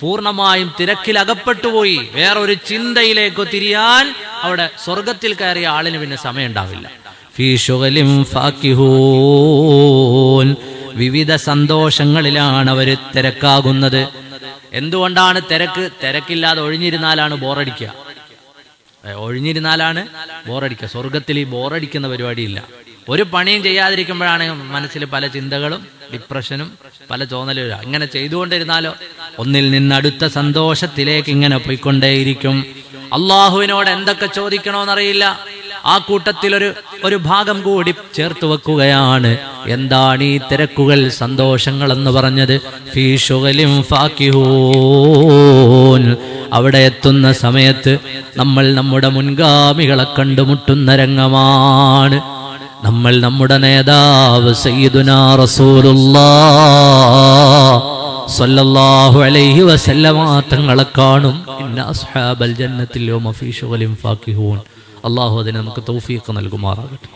പൂർണ്ണമായും തിരക്കിലകപ്പെട്ടു പോയി. വേറൊരു ചിന്തയിലേക്ക് തിരിയാൻ അവിടെ സ്വർഗത്തിൽ കയറിയ ആളിന് പിന്നെ സമയം ഉണ്ടാവില്ല. ഫീ ശുഗലിൻ ഫാകിഹൂൻ. വിവിധ സന്തോഷങ്ങളിലാണ് അവർ തിരക്കാകുന്നത്. എന്തുകൊണ്ടാണ് തിരക്കില്ലാതെ ഒഴിഞ്ഞിരുന്നാലാണ് ബോറടിക്കുക. സ്വർഗത്തിൽ ഈ ബോറടിക്കുന്ന പരിപാടിയില്ല. ഒരു പണിയും ചെയ്യാതിരിക്കുമ്പോഴാണ് മനസ്സിൽ പല ചിന്തകളും, ഡിപ്രഷനും, പല തോന്നലും. ഇങ്ങനെ ചെയ്തുകൊണ്ടിരുന്നാലോ ഒന്നിൽ നിന്ന് അടുത്ത സന്തോഷത്തിലേക്ക് ഇങ്ങനെ പോയിക്കൊണ്ടേയിരിക്കും. അള്ളാഹുവിനോട് എന്തൊക്കെ ചോദിക്കണോന്നറിയില്ല. ആ കൂട്ടത്തിൽ ഒരു ഭാഗം കൂടി ചേർത്ത് വെക്കുകയാണ്. എന്താണ് ഈ തിരക്കുകൾ, സന്തോഷങ്ങൾ എന്ന് പറഞ്ഞത്? ഫീ ശുഗലിൻ ഫാകിഹൂൻ. അവിടെ എത്തുന്ന സമയത്ത് നമ്മൾ നമ്മുടെ മുൻഗാമികളെ കണ്ടുമുട്ടുന്ന രംഗമാണ്. നമ്മൾ നമ്മുടെ നേതാവ് സയ്യിദുനാ റസൂലുള്ളാഹ് സ്വല്ലല്ലാഹു അലൈഹി വസല്ലമ തങ്ങളെ കാണും. ഇന്ന അസ്ഹാബൽ ജന്നത്തിൽ യൗമ ഫീ ശുഗലിൻ ഫാകിഹൂൻ. അല്ലാഹു അതിന് നമുക്ക് തൗഫീഖ് നൽകുമാറാകട്ടെ.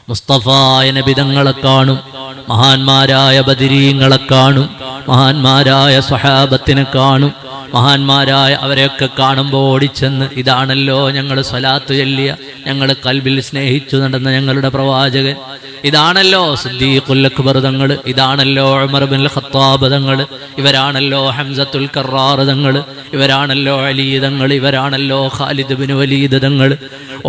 മുസ്തഫായ നബി തങ്ങളെ കാണും. മഹാന്മാരായ ബദരീങ്ങളെ കാണും. മഹാന്മാരായ സ്വഹാബത്തിനെ കാണും. മഹാന്മാരായ അവരെയൊക്കെ കാണുമ്പോൾ ഓടിച്ചെന്ന്, ഇതാണല്ലോ ഞങ്ങൾ സ്വലാത്ത് ചൊല്ലിയ, ഞങ്ങൾ കൽബിൽ സ്നേഹിച്ചു നടന്ന ഞങ്ങളുടെ പ്രവാചകൻ, ഇതാണല്ലോ സിദ്ദീഖുൽ അക്ബർ തങ്ങൾ, ഇതാണല്ലോ ഉമർ ഇബ്നുൽ ഖത്താബ് തങ്ങൾ, ഇവരാണല്ലോ ഹംസത്തുൽ കറാർ തങ്ങൾ, ഇവരാണല്ലോ അലി തങ്ങൾ, ഇവരാണല്ലോ ഖാലിദ് ഇബ്നു വലീദ് തങ്ങൾ.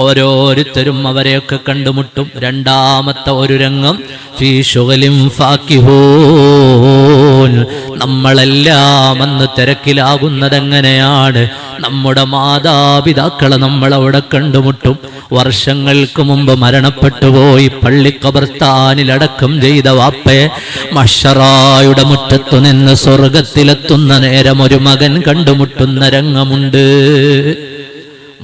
ഓരോരുത്തരും അവരെയൊക്കെ കണ്ടുമുട്ടും. രണ്ടാമത്തെ ഒരു രംഗം ഫീ ശുഗലിൻ ഫാകിഹൂൻ. നമ്മളെല്ലാം അന്ന് തിരക്കിലാകുന്നതെങ്ങനെയാണ്? നമ്മുടെ മാതാപിതാക്കളെ നമ്മളവിടെ കണ്ടുമുട്ടും. വർഷങ്ങൾക്ക് മുമ്പ് മരണപ്പെട്ടുപോയി പള്ളി ഖബർസ്ഥാനിലടക്കം ചെയ്ത വാപ്പയെ മഹ്ശറായുടെ മുറ്റത്തു നിന്ന് സ്വർഗത്തിലെത്തുന്ന നേരം ഒരു മകൻ കണ്ടുമുട്ടുന്ന രംഗമുണ്ട്.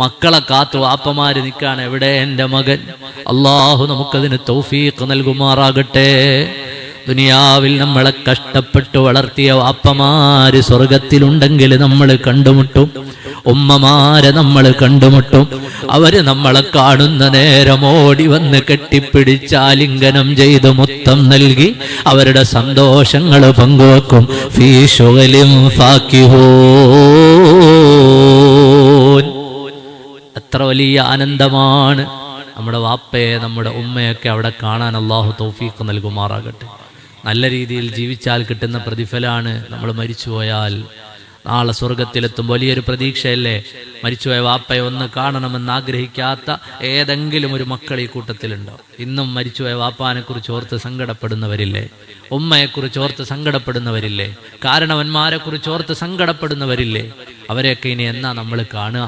മക്കളെ കാത്തു വാപ്പമാര് നിൽക്കാണ്, എവിടെ എൻ്റെ മകൻ? അള്ളാഹു നമുക്കതിന് തൗഫീഖ് നൽകുമാറാകട്ടെ. ദുനിയാവിൽ നമ്മളെ കഷ്ടപ്പെട്ട് വളർത്തിയ വാപ്പമാര് സ്വർഗത്തിലുണ്ടെങ്കിൽ നമ്മൾ കണ്ടുമുട്ടും. ഉമ്മമാരെ നമ്മൾ കണ്ടുമുട്ടും. അവര് നമ്മളെ കാണുന്ന നേരം ഓടി വന്ന് കെട്ടിപ്പിടിച്ച് ആലിംഗനം ചെയ്ത് മുത്തം നൽകി അവരുടെ സന്തോഷങ്ങൾ പങ്കുവെക്കും. ഫീ ശുഗലിൻ ഫാക്കിഹൂൻ. എത്ര വലിയ ആനന്ദമാണ്. നമ്മുടെ വാപ്പയെ നമ്മുടെ ഉമ്മയൊക്കെ അവിടെ കാണാൻ അല്ലാഹു തൗഫീഖ് നൽകുമാറാകട്ടെ. നല്ല രീതിയിൽ ജീവിച്ചാൽ കിട്ടുന്ന പ്രതിഫലമാണ്. നമ്മൾ മരിച്ചുപോയാൽ നാളെ സ്വർഗത്തിലെത്തും. വലിയൊരു പ്രതീക്ഷയല്ലേ? മരിച്ചുപോയ വാപ്പയെ ഒന്ന് കാണണമെന്ന് ആഗ്രഹിക്കാത്ത ഏതെങ്കിലും ഒരു മക്കൾ ഈ കൂട്ടത്തിലുണ്ടോ? ഇന്നും മരിച്ചുപോയ വാപ്പാനെ കുറിച്ച് ഓർത്ത് സങ്കടപ്പെടുന്നവരില്ലേ? ഉമ്മയെക്കുറിച്ച് ഓർത്ത് സങ്കടപ്പെടുന്നവരില്ലേ? കാരണവന്മാരെ കുറിച്ച് ഓർത്ത് സങ്കടപ്പെടുന്നവരില്ലേ? അവരെയൊക്കെ ഇനി എന്നാ നമ്മൾ കാണുക?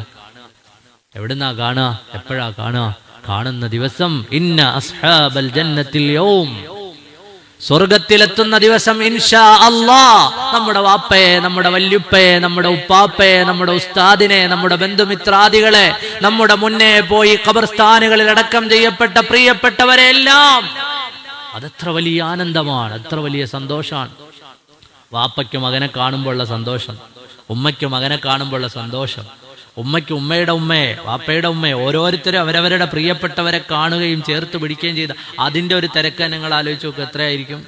എവിടുന്നാ കാണുക? എപ്പോഴാ കാണുക? കാണുന്ന ദിവസം ഇന്ന അസ്ഹാബൽ ജന്നത്തിൽ യൗം, സ്വർഗത്തിലെത്തുന്ന ദിവസം ഇൻഷാ അല്ലാഹ് നമ്മുടെ വാപ്പയെ, നമ്മുടെ വല്യുപ്പയെ, നമ്മുടെ ഉപ്പാപ്പയെ, നമ്മുടെ ഉസ്താദിനെ, നമ്മുടെ ബന്ധുമിത്രാദികളെ, നമ്മുടെ മുന്നേ പോയി ഖബർസ്ഥാനുകളിൽ അടക്കം ചെയ്യപ്പെട്ട പ്രിയപ്പെട്ടവരെ എല്ലാം, അതെത്ര വലിയ ആനന്ദമാണ്, എത്ര വലിയ സന്തോഷമാണ്. വാപ്പയ്ക്ക് മകനെ കാണുമ്പോഴുള്ള സന്തോഷം, ഉമ്മയ്ക്ക് മകനെ കാണുമ്പോഴുള്ള സന്തോഷം, ഉമ്മയ്ക്ക് ഉമ്മയുടെ ഉമ്മയെ, വാപ്പയുടെ ഉമ്മയെ, ഓരോരുത്തരും അവരവരുടെ പ്രിയപ്പെട്ടവരെ കാണുകയും ചേർത്ത് പിടിക്കുകയും ചെയ്ത അതിന്റെ ഒരു തിരക്ക് നിങ്ങൾ ആലോചിച്ച് നോക്കുക, എത്രയായിരിക്കും?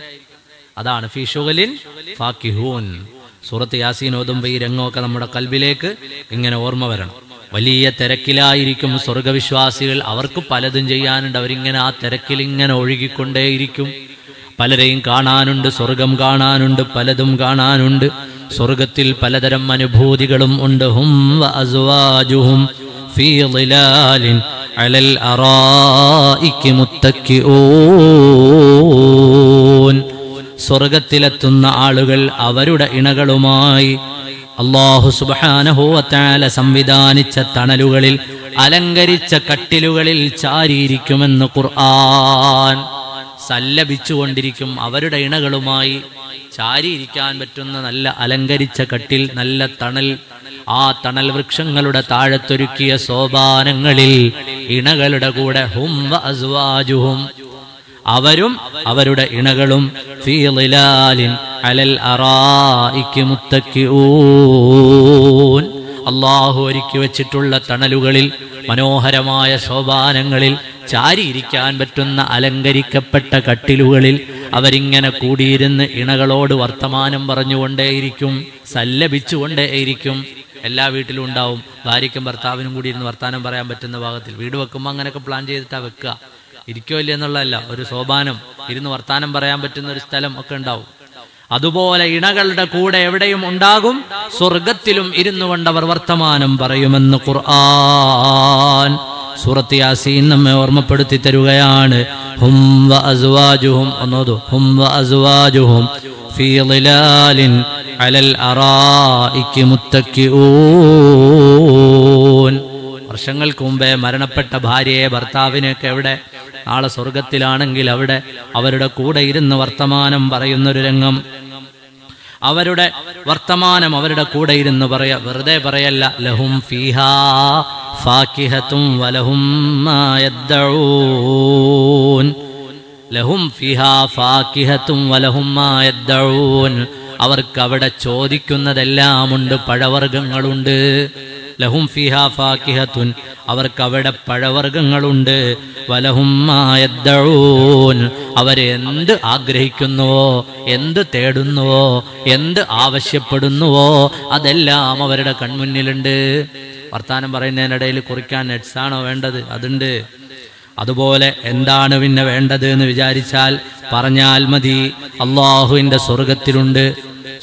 അതാണ് ഫീ ശുഗലിൻ ഫാക്കിഹൂൻ. സൂറത്ത് യാസീൻ ഓതുമ്പോൾ ഈ രംഗമൊക്കെ നമ്മുടെ കൽബിലേക്ക് ഇങ്ങനെ ഓർമ്മ വരണം. വലിയ തിരക്കിലായിരിക്കും സ്വർഗവിശ്വാസികൾ. അവർക്ക് പലതും ചെയ്യാനുണ്ട്. അവരിങ്ങനെ ആ തിരക്കിൽ ഇങ്ങനെ ഒഴുകിക്കൊണ്ടേയിരിക്കും. പലരെയും കാണാനുണ്ട്, സ്വർഗം കാണാനുണ്ട്, പലതും കാണാനുണ്ട്. സ്വർഗത്തിൽ പലതരം അനുഭൂതികളും ഉണ്ട്. ഹും വഅസ്വാജുഹും ഫീ ളിലാലിൻ അലൽ അറായികി മുത്തക്കിഊൻ. സ്വർഗത്തിലെത്തുന്ന ആളുകൾ അവരുടെ ഇണകളുമായി അല്ലാഹു സുബ്ഹാനഹു വ തആല സംവിധാനിച്ച തണലുകളിൽ, അലങ്കരിച്ച കട്ടിലുകളിൽ ചാരിയിരിക്കുമെന്ന് ഖുർആൻ. സല്ലപിച്ചുകൊണ്ടിരിക്കും അവരുടെ ഇണകളുമായി. ചാരിയിരിക്കാൻ പറ്റുന്ന നല്ല അലങ്കരിച്ച കട്ടിൽ, നല്ല തണൽ, ആ തണൽ വൃക്ഷങ്ങളുടെ താഴത്തൊരുക്കിയ സോപാനങ്ങളിൽ ഇണകളുടെ കൂടെ ഹും വഅസ്വാജുഹും, അവരും അവരുടെ ഇണകളും ഫീ ളിലാലിൻ അലൽ അറായികി മുത്തക്കിഊൻ. അല്ലാഹു ഒരുക്കി വെച്ചിട്ടുള്ള തണലുകളിൽ, മനോഹരമായ സോപാനങ്ങളിൽ, ചാരിയിരിക്കാൻ പറ്റുന്ന അലങ്കരിക്കപ്പെട്ട കട്ടിലുകളിൽ അവരിങ്ങനെ കൂടിയിരുന്ന് ഇണകളോട് വർത്തമാനം പറഞ്ഞുകൊണ്ടേയിരിക്കും, സല്ലപിച്ചുകൊണ്ടേയിരിക്കും. എല്ലാ വീട്ടിലും ഉണ്ടാവും. ഭാര്യയ്ക്കും ഭർത്താവിനും കൂടി ഇരുന്ന് വർത്താനം പറയാൻ പറ്റുന്ന ഭാഗത്തിൽ. വീട് വെക്കുമ്പോൾ അങ്ങനെയൊക്കെ പ്ലാൻ ചെയ്തിട്ടാ വെക്കുക. ഇരിക്കോ ഇല്ല എന്നുള്ളതല്ല, ഒരു സോപാനം, ഇരുന്ന് വർത്താനം പറയാൻ പറ്റുന്ന ഒരു സ്ഥലം ഒക്കെ ഉണ്ടാവും. അതുപോലെ ഇണകളുടെ കൂടെ എവിടെയും ഉണ്ടാകും. സ്വർഗത്തിലും ഇരുന്നു കൊണ്ടവർ വർത്തമാനം പറയുമെന്ന് ഖുർആൻ. സൂറത്ത് യാസീൻ നമ്മെ ഓർമ്മപ്പെടുത്തി തരുകയാണ്. ഹും വഅസ്വാജുഹും, ഒന്നോതു, ഹും വഅസ്വാജുഹും ഫീ ളിലാലിൻ അലൽ അറായികി മുത്തക്കിഊൻ. വർഷങ്ങൾക്ക് മുമ്പേ മരണപ്പെട്ട ഭാര്യയെ, ഭർത്താവിനെയൊക്കെ എവിടെ? നാളെ സ്വർഗത്തിലാണെങ്കിൽ അവിടെ അവരുടെ കൂടെ ഇരുന്ന് വർത്തമാനം പറയുന്നൊരു രംഗം. അവരുടെ വർത്തമാനം അവരുടെ കൂടെ ഇരുന്ന് വെറുതെ പറയല്ല. ലഹും ഫീഹാ ഫാകിഹത്തും വലഹും മാ യദ്ദഊൻ. ലഹും ഫീഹാ ഫാകിഹത്തും വലഹും മാ യദ്ദഊൻ. അവർക്ക് അവിടെ ചോദിക്കുന്നതെല്ലാം ഉണ്ട്, പഴവർഗ്ഗങ്ങളുണ്ട്. ലഹും ഫീഹാ ഫാകിഹത്തുൻ, അവർക്ക് അവിടെ പഴവർഗ്ഗങ്ങളുണ്ട്. വലഹും മാ യദ്ദഊൻ, അവരെന്ത് ആഗ്രഹിക്കുന്നുവോ, എന്ത് തേടുന്നുവോ, എന്ത് ആവശ്യപ്പെടുന്നുവോ അതെല്ലാം അവരുടെ കൺമുന്നിലുണ്ട്. വർത്താനം പറയുന്നതിനിടയിൽ കുറിക്കാൻ നെറ്റ്സാണോ വേണ്ടത്? അതുണ്ട്. അതുപോലെ എന്താണ് പിന്നെ വേണ്ടത് എന്ന് വിചാരിച്ചാൽ പറഞ്ഞാൽ മതി. അള്ളാഹുവിൻ്റെ സ്വർഗത്തിലുണ്ട്.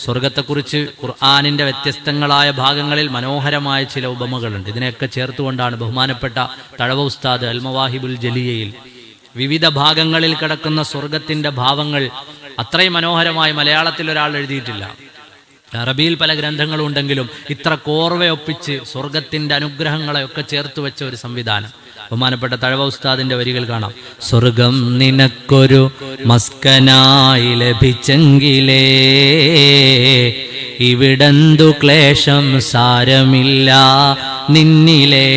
സ്വർഗത്തെക്കുറിച്ച് ഖുർആനിൻ്റെ വ്യത്യസ്തങ്ങളായ ഭാഗങ്ങളിൽ മനോഹരമായ ചില ഉപമകളുണ്ട്. ഇതിനെയൊക്കെ ചേർത്തുകൊണ്ടാണ് ബഹുമാനപ്പെട്ട തഴവ ഉസ്താദ് അൽ മവാഹിബുൽ ജലിയയിൽ വിവിധ ഭാഗങ്ങളിൽ കിടക്കുന്ന സ്വർഗത്തിൻ്റെ ഭാവങ്ങൾ അത്രയും മനോഹരമായി മലയാളത്തിൽ ഒരാൾ എഴുതിയിട്ടില്ല. അറബിയിൽ പല ഗ്രന്ഥങ്ങളും ഉണ്ടെങ്കിലും ഇത്ര കോർവയൊപ്പിച്ച് സ്വർഗത്തിൻ്റെ അനുഗ്രഹങ്ങളെയൊക്കെ ചേർത്ത് വെച്ച ഒരു സംവിധാനം. ബഹുമാനപ്പെട്ട തഴവ ഉസ്താദിന്റെ വരികൾ കാണാം. സ്വർഗം നിനക്കൊരു മസ്കനായി ലഭിച്ചെങ്കിലേ ഇവിടെന്തു ക്ലേശം സാരമില്ല നിന്നിലേ.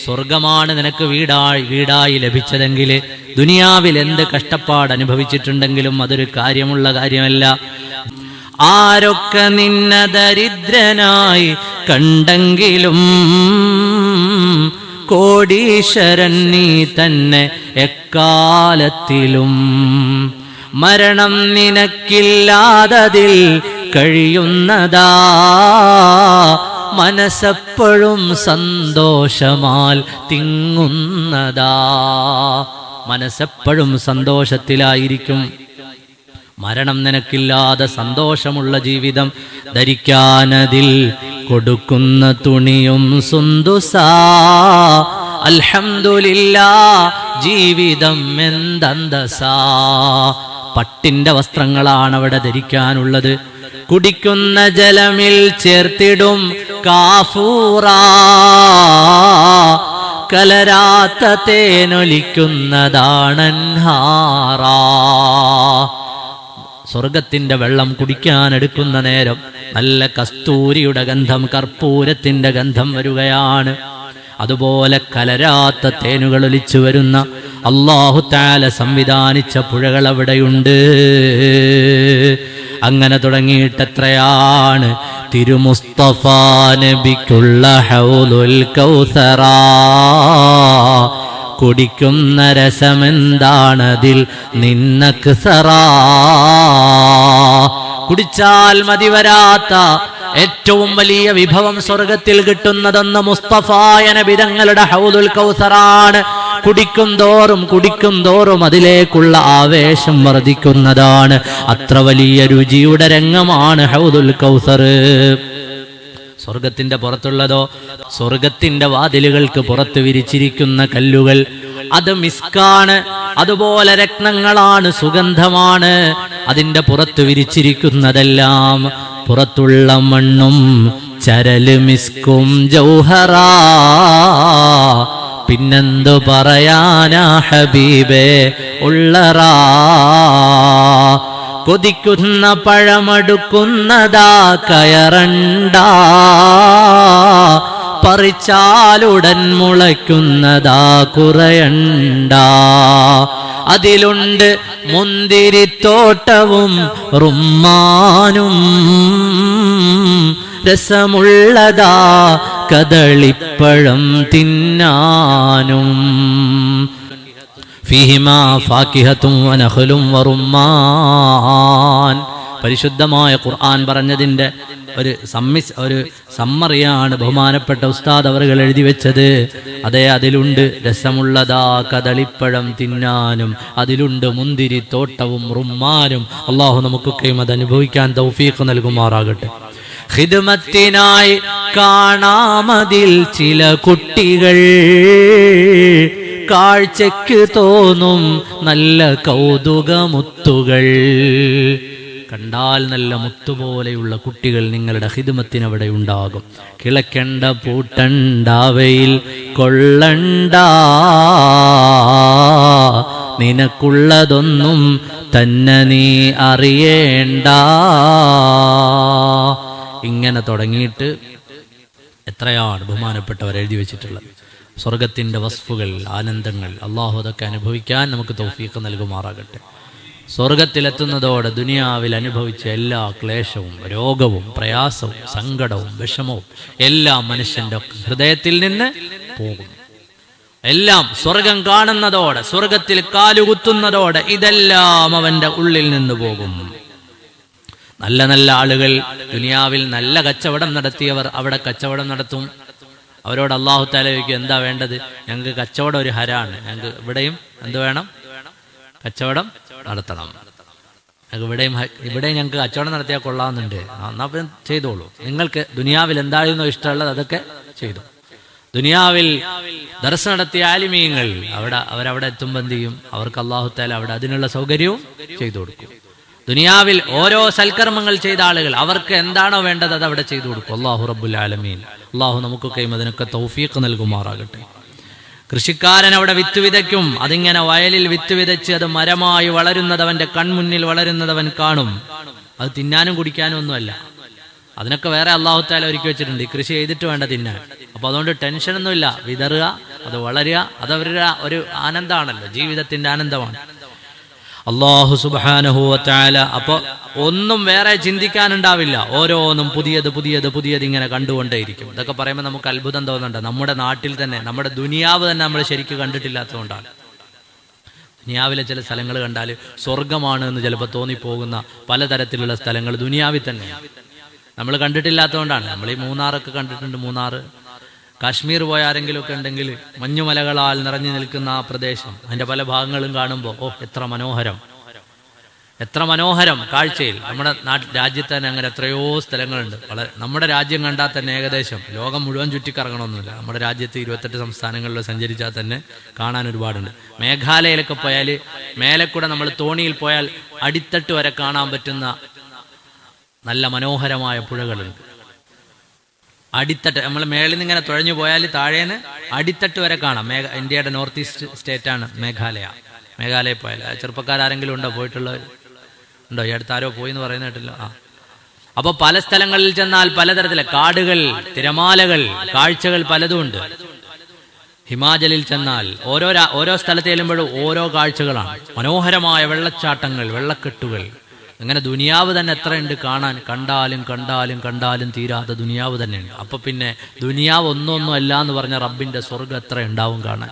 സ്വർഗമാണ് നിനക്ക് വീടായി ലഭിച്ചതെങ്കിൽ ദുനിയാവിൽ എന്ത് കഷ്ടപ്പാട് അനുഭവിച്ചിട്ടുണ്ടെങ്കിലും അതൊരു കാര്യമുള്ള കാര്യമല്ല. ആരൊക്കെ നിന്ന ദരിദ്രനായി കണ്ടെങ്കിലും കോടീശ്വരൻ നീ തന്നെ എക്കാലത്തിലും. മരണം നിനക്കില്ലാതതിൽ കഴിയുന്നതാ, മനസ്സെപ്പോഴും സന്തോഷമാൽ തിങ്ങുന്നതാ. മനസ്സെപ്പോഴും സന്തോഷത്തിലായിരിക്കും. മരണം നിനക്കില്ലാതെ സന്തോഷമുള്ള ജീവിതം ധരിക്കാനതിൽ കൊടുക്കുന്ന തുണിയും സുന്ദുസാ. അൽഹംദുലില്ലാ, ജീവിതം എന്തന്തസാ. പട്ടിന്റെ വസ്ത്രങ്ങളാണ് അവിടെ ധരിക്കാനുള്ളത്. കുടിക്കുന്ന ജലമിൽ ചേർത്തിടും കാഫൂറാ, കലരാത്ത തേനൊലിക്കുന്നതാണൻഹാറാ. സ്വർഗത്തിന്റെ വെള്ളം കുടിക്കാൻ എടുക്കുന്ന നേരം നല്ല കസ്തൂരിയുടെ ഗന്ധം, കർപ്പൂരത്തിന്റെ ഗന്ധം വരികയാണ്. അതുപോലെ കലരാത്ത തേനുകൾ ഒലിച്ചു വരുന്ന അല്ലാഹു തആല സംവിധാനിച്ച പുഴകൾ അവിടെയുണ്ട്. അങ്ങനെ തുടങ്ങിയിട്ട് എത്രയാണ് തിരുമുസ്തഫ നബിക്കുള്ള ഹൗലുൽ കൗസറാ. കുടിക്കുന്ന രസമെന്താണതിൽ നിന്നക്ക് സറാ. കുടിച്ചാൽ മതിവരാത്ത ഏറ്റവും വലിയ വിഭവം സ്വർഗത്തിൽ കിട്ടുന്നതെന്ന് മുസ്തഫായ നബി തങ്ങളുടെ ഹൗലുൽ കൗസറാണ്. കുടിക്കും തോറും അതിലേക്കുള്ള ആവേശം വർദ്ധിക്കുന്നതാണ്. അത്ര വലിയ രുചിയുടെ രംഗമാണ് ഹൗലുൽ കൗസർ. സ്വർഗത്തിന്റെ പുറത്തുള്ളതോ, സ്വർഗത്തിന്റെ വാതിലുകൾക്ക് പുറത്ത് വിരിച്ചിരിക്കുന്ന കല്ലുകൾ അത് മിസ്കാണ്, അതുപോലെ രത്നങ്ങളാണ്, സുഗന്ധമാണ്. അതിന്റെ പുറത്ത് വിരിച്ചിരിക്കുന്നതെല്ലാം പുറത്തുള്ള മണ്ണും ചരല് മിസ്കും ജൗഹറാ. പിന്നെന്തു പറയാനാ ഹബീബേ ഉള്ളറാ. കൊതിക്കുന്ന പഴമടുക്കുന്നതാ കയറണ്ട, പറിച്ചാലുടൻ മുളയ്ക്കുന്നതാ കുറയണ്ട. അതിലുണ്ട് മുന്തിരിത്തോട്ടവും റുമ്മാനും, രസമുള്ളതാ കദളിപ്പഴം തിന്നാനും. ഫീഹിമാ ഫാകിഹത്തും വനഖ്ലും വറുമ്മാൻ. പരിശുദ്ധമായ ഖുർആൻ പറഞ്ഞതിൻ്റെ ഒരു സമ്മറിയാണ് ബഹുമാനപ്പെട്ട ഉസ്താദ് അവറുകൾ എഴുതി വെച്ചത്. അതെ, അതിലുണ്ട് രസമുള്ളതാ കദളിപ്പഴം തിന്നാനും, അതിലുണ്ട് മുന്തിരി തോട്ടവും റുമ്മാനും. അള്ളാഹു നമുക്കൊക്കെയും അത് അനുഭവിക്കാൻ തൗഫീഖ് നൽകുമാറാകട്ടെ. ഖിദ്മത്തിനായി കാണാമതിൽ ചില കുട്ടികൾ, കാഴ്ചയ്ക്ക് തോന്നും നല്ല കൗതുകമുത്തുകൾ. കണ്ടാൽ നല്ല മുത്തുപോലെയുള്ള കുട്ടികൾ നിങ്ങളുടെ ഖിദ്മത്തിന് അവിടെ ഉണ്ടാകും. കിളക്കണ്ട പൂട്ടണ്ടാവയിൽ കൊള്ളണ്ട, നിനക്കുള്ളതൊന്നും തന്നെ നീ അറിയേണ്ട. ഇങ്ങനെ തുടങ്ങിയിട്ട് എത്രയാണ് ബഹുമാനപ്പെട്ടവർ എഴുതി വെച്ചിട്ടുള്ളത്. സ്വർഗത്തിൻ്റെ വസ്ഫുകൾ, ആനന്ദങ്ങൾ. അള്ളാഹു അതൊക്കെ അനുഭവിക്കാൻ നമുക്ക് തൗഫീഖ് നൽകുമാറാകട്ടെ. സ്വർഗത്തിലെത്തുന്നതോടെ ദുനിയാവിൽ അനുഭവിച്ച എല്ലാ ക്ലേശവും, രോഗവും, പ്രയാസവും, സങ്കടവും, വിഷമവും എല്ലാം മനുഷ്യന്റെ ഹൃദയത്തിൽ നിന്ന് പോകും. എല്ലാം സ്വർഗം കാണുന്നതോടെ, സ്വർഗത്തിൽ കാലുകുത്തുന്നതോടെ ഇതെല്ലാം അവന്റെ ഉള്ളിൽ നിന്ന് പോകും. നല്ല നല്ല ആളുകൾ, ദുനിയാവിൽ നല്ല കച്ചവടം നടത്തിയവർ അവിടെ കച്ചവടം നടത്തും. അവരോട് അല്ലാഹു തആല ചോദിക്കും, എന്താ വേണ്ടത്? ഞങ്ങൾക്ക് കച്ചവടം ഒരു ഹരാണ്, ഞങ്ങൾക്ക് ഇവിടെയും എന്ത് വേണം? കച്ചവടം നടത്തണം. ഇവിടെയും ഞങ്ങൾക്ക് കച്ചവടം നടത്തിയാൽ കൊള്ളാമെന്നുണ്ട്. എന്നാ ചെയ്തോളൂ. നിങ്ങൾക്ക് ദുനിയാവിൽ എന്തായിരുന്നോ ഇഷ്ടമുള്ളത് അതൊക്കെ ചെയ്തു. ദുനിയാവിൽ ദർസ് നടത്തിയ ആലിമീങ്ങൾ അവരവിടെ എത്തുമ്പോൾ എന്ത് ചെയ്യും? അവർക്ക് അല്ലാഹു തആല അവിടെ അതിനുള്ള സൗകര്യവും ചെയ്തു കൊടുക്കും. ദുനിയാവിൽ ഓരോ സൽക്കർമ്മങ്ങൾ ചെയ്ത ആളുകൾ അവർക്ക് എന്താണോ വേണ്ടത് അത് അവിടെ ചെയ്തു കൊടുക്കും അല്ലാഹു റബ്ബുൽ ആലമീൻ. അല്ലാഹു നമുക്കൊക്കെ അതിനൊക്കെ തൗഫീഖ് നൽകുമാറാകട്ടെ. കൃഷിക്കാരൻ അവിടെ വിത്ത് വിതയ്ക്കും. അതിങ്ങനെ വയലിൽ വിത്ത് വിതച്ച് അത് മരമായി വളരുന്നത് അവന്റെ കൺമുന്നിൽ വളരുന്നത് അവൻ കാണും. അത് തിന്നാനും കുടിക്കാനും ഒന്നുമല്ല, അതിനൊക്കെ വേറെ അല്ലാഹു തആല ഒരുക്കി വെച്ചിട്ടുണ്ട്. ഈ കൃഷി ചെയ്തിട്ട് വേണ്ട തിന്നാൻ. അപ്പൊ അതുകൊണ്ട് ടെൻഷനൊന്നുമില്ല. വിതറുക, അത് വളരുക, അതവരുടെ ഒരു ആനന്ദമാണല്ലോ, ജീവിതത്തിന്റെ ആനന്ദമാണ്. അല്ലാഹു സുബ്ഹാനഹു വ തആല അപ്പോൾ ഒന്നും വേറെ ചിന്തിക്കാനുണ്ടാവില്ല, ഓരോന്നും പുതിയത് ഇങ്ങനെ കണ്ടുകൊണ്ടേയിരിക്കും. ഇതൊക്കെ പറയുമ്പോൾ നമുക്ക് അത്ഭുതം തോന്നുന്നുണ്ട്. നമ്മുടെ നാട്ടിൽ തന്നെ, നമ്മുടെ ദുനിയാവ് തന്നെ നമ്മൾ ശരിക്കും കണ്ടിട്ടില്ലാത്തതുകൊണ്ടാണ്. ദുനിയാവിലെ ചില സ്ഥലങ്ങൾ കണ്ടാൽ സ്വർഗമാണ് എന്ന് ചിലപ്പോൾ തോന്നിപ്പോകുന്ന പലതരത്തിലുള്ള സ്ഥലങ്ങൾ ദുനിയാവിൽ തന്നെ നമ്മൾ കണ്ടിട്ടില്ലാത്തതുകൊണ്ടാണ്. നമ്മൾ ഈ മൂന്നാറൊക്കെ കണ്ടിട്ടുണ്ട്. മൂന്നാർ, കാശ്മീർ പോയ ആരെങ്കിലും ഒക്കെ ഉണ്ടെങ്കിൽ മഞ്ഞുമലകളാൽ നിറഞ്ഞു നിൽക്കുന്ന ആ പ്രദേശം, അതിൻ്റെ പല ഭാഗങ്ങളും കാണുമ്പോൾ എത്ര മനോഹരം കാഴ്ചയിൽ. നമ്മുടെ രാജ്യത്ത് തന്നെ അങ്ങനെ എത്രയോ സ്ഥലങ്ങളുണ്ട്. നമ്മുടെ രാജ്യം കണ്ടാൽ തന്നെ ഏകദേശം ലോകം മുഴുവൻ ചുറ്റിക്കറങ്ങണമെന്നില്ല. നമ്മുടെ രാജ്യത്ത് 28 സംസ്ഥാനങ്ങളിൽ സഞ്ചരിച്ചാൽ തന്നെ കാണാൻ ഒരുപാടുണ്ട്. മേഘാലയയിലൊക്കെ പോയാൽ മേലെ കൂടെ നമ്മൾ തോണിയിൽ പോയാൽ അടിത്തട്ട് വരെ കാണാൻ പറ്റുന്ന നല്ല മനോഹരമായ പുഴകളുണ്ട്. അടിത്തട്ട് നമ്മൾ മേളിൽ നിന്ന് ഇങ്ങനെ തുഴഞ്ഞു പോയാൽ താഴേന്ന് അടിത്തട്ട് വരെ കാണാം. ഇന്ത്യയുടെ നോർത്ത് ഈസ്റ്റ് സ്റ്റേറ്റാണ് മേഘാലയ. മേഘാലയ പോയാൽ ചെറുപ്പക്കാരെങ്കിലും ഉണ്ടോ, പോയിട്ടുള്ളവർ ഉണ്ടോ? ഈ അടുത്താരോ പോയി എന്ന് പറയുന്ന കേട്ടില്ല. അപ്പോൾ പല സ്ഥലങ്ങളിൽ ചെന്നാൽ പലതരത്തിലെ കാടുകൾ, തിരമാലകൾ, കാഴ്ചകൾ പലതും ഉണ്ട്. ഹിമാചലിൽ ചെന്നാൽ ഓരോ സ്ഥലത്ത് ചെല്ലുമ്പോഴും ഓരോ കാഴ്ചകളാണ്. മനോഹരമായ വെള്ളച്ചാട്ടങ്ങൾ, വെള്ളക്കെട്ടുകൾ. അങ്ങനെ ദുനിയാവ് തന്നെ എത്രയുണ്ട് കാണാൻ. കണ്ടാലും തീരാത്ത ദുനിയാവ് തന്നെയുണ്ട്. അപ്പൊ പിന്നെ ദുനിയാവ് ഒന്നും അല്ല എന്ന് പറഞ്ഞ റബ്ബിന്റെ സ്വർഗം എത്ര ഉണ്ടാവും കാണാൻ.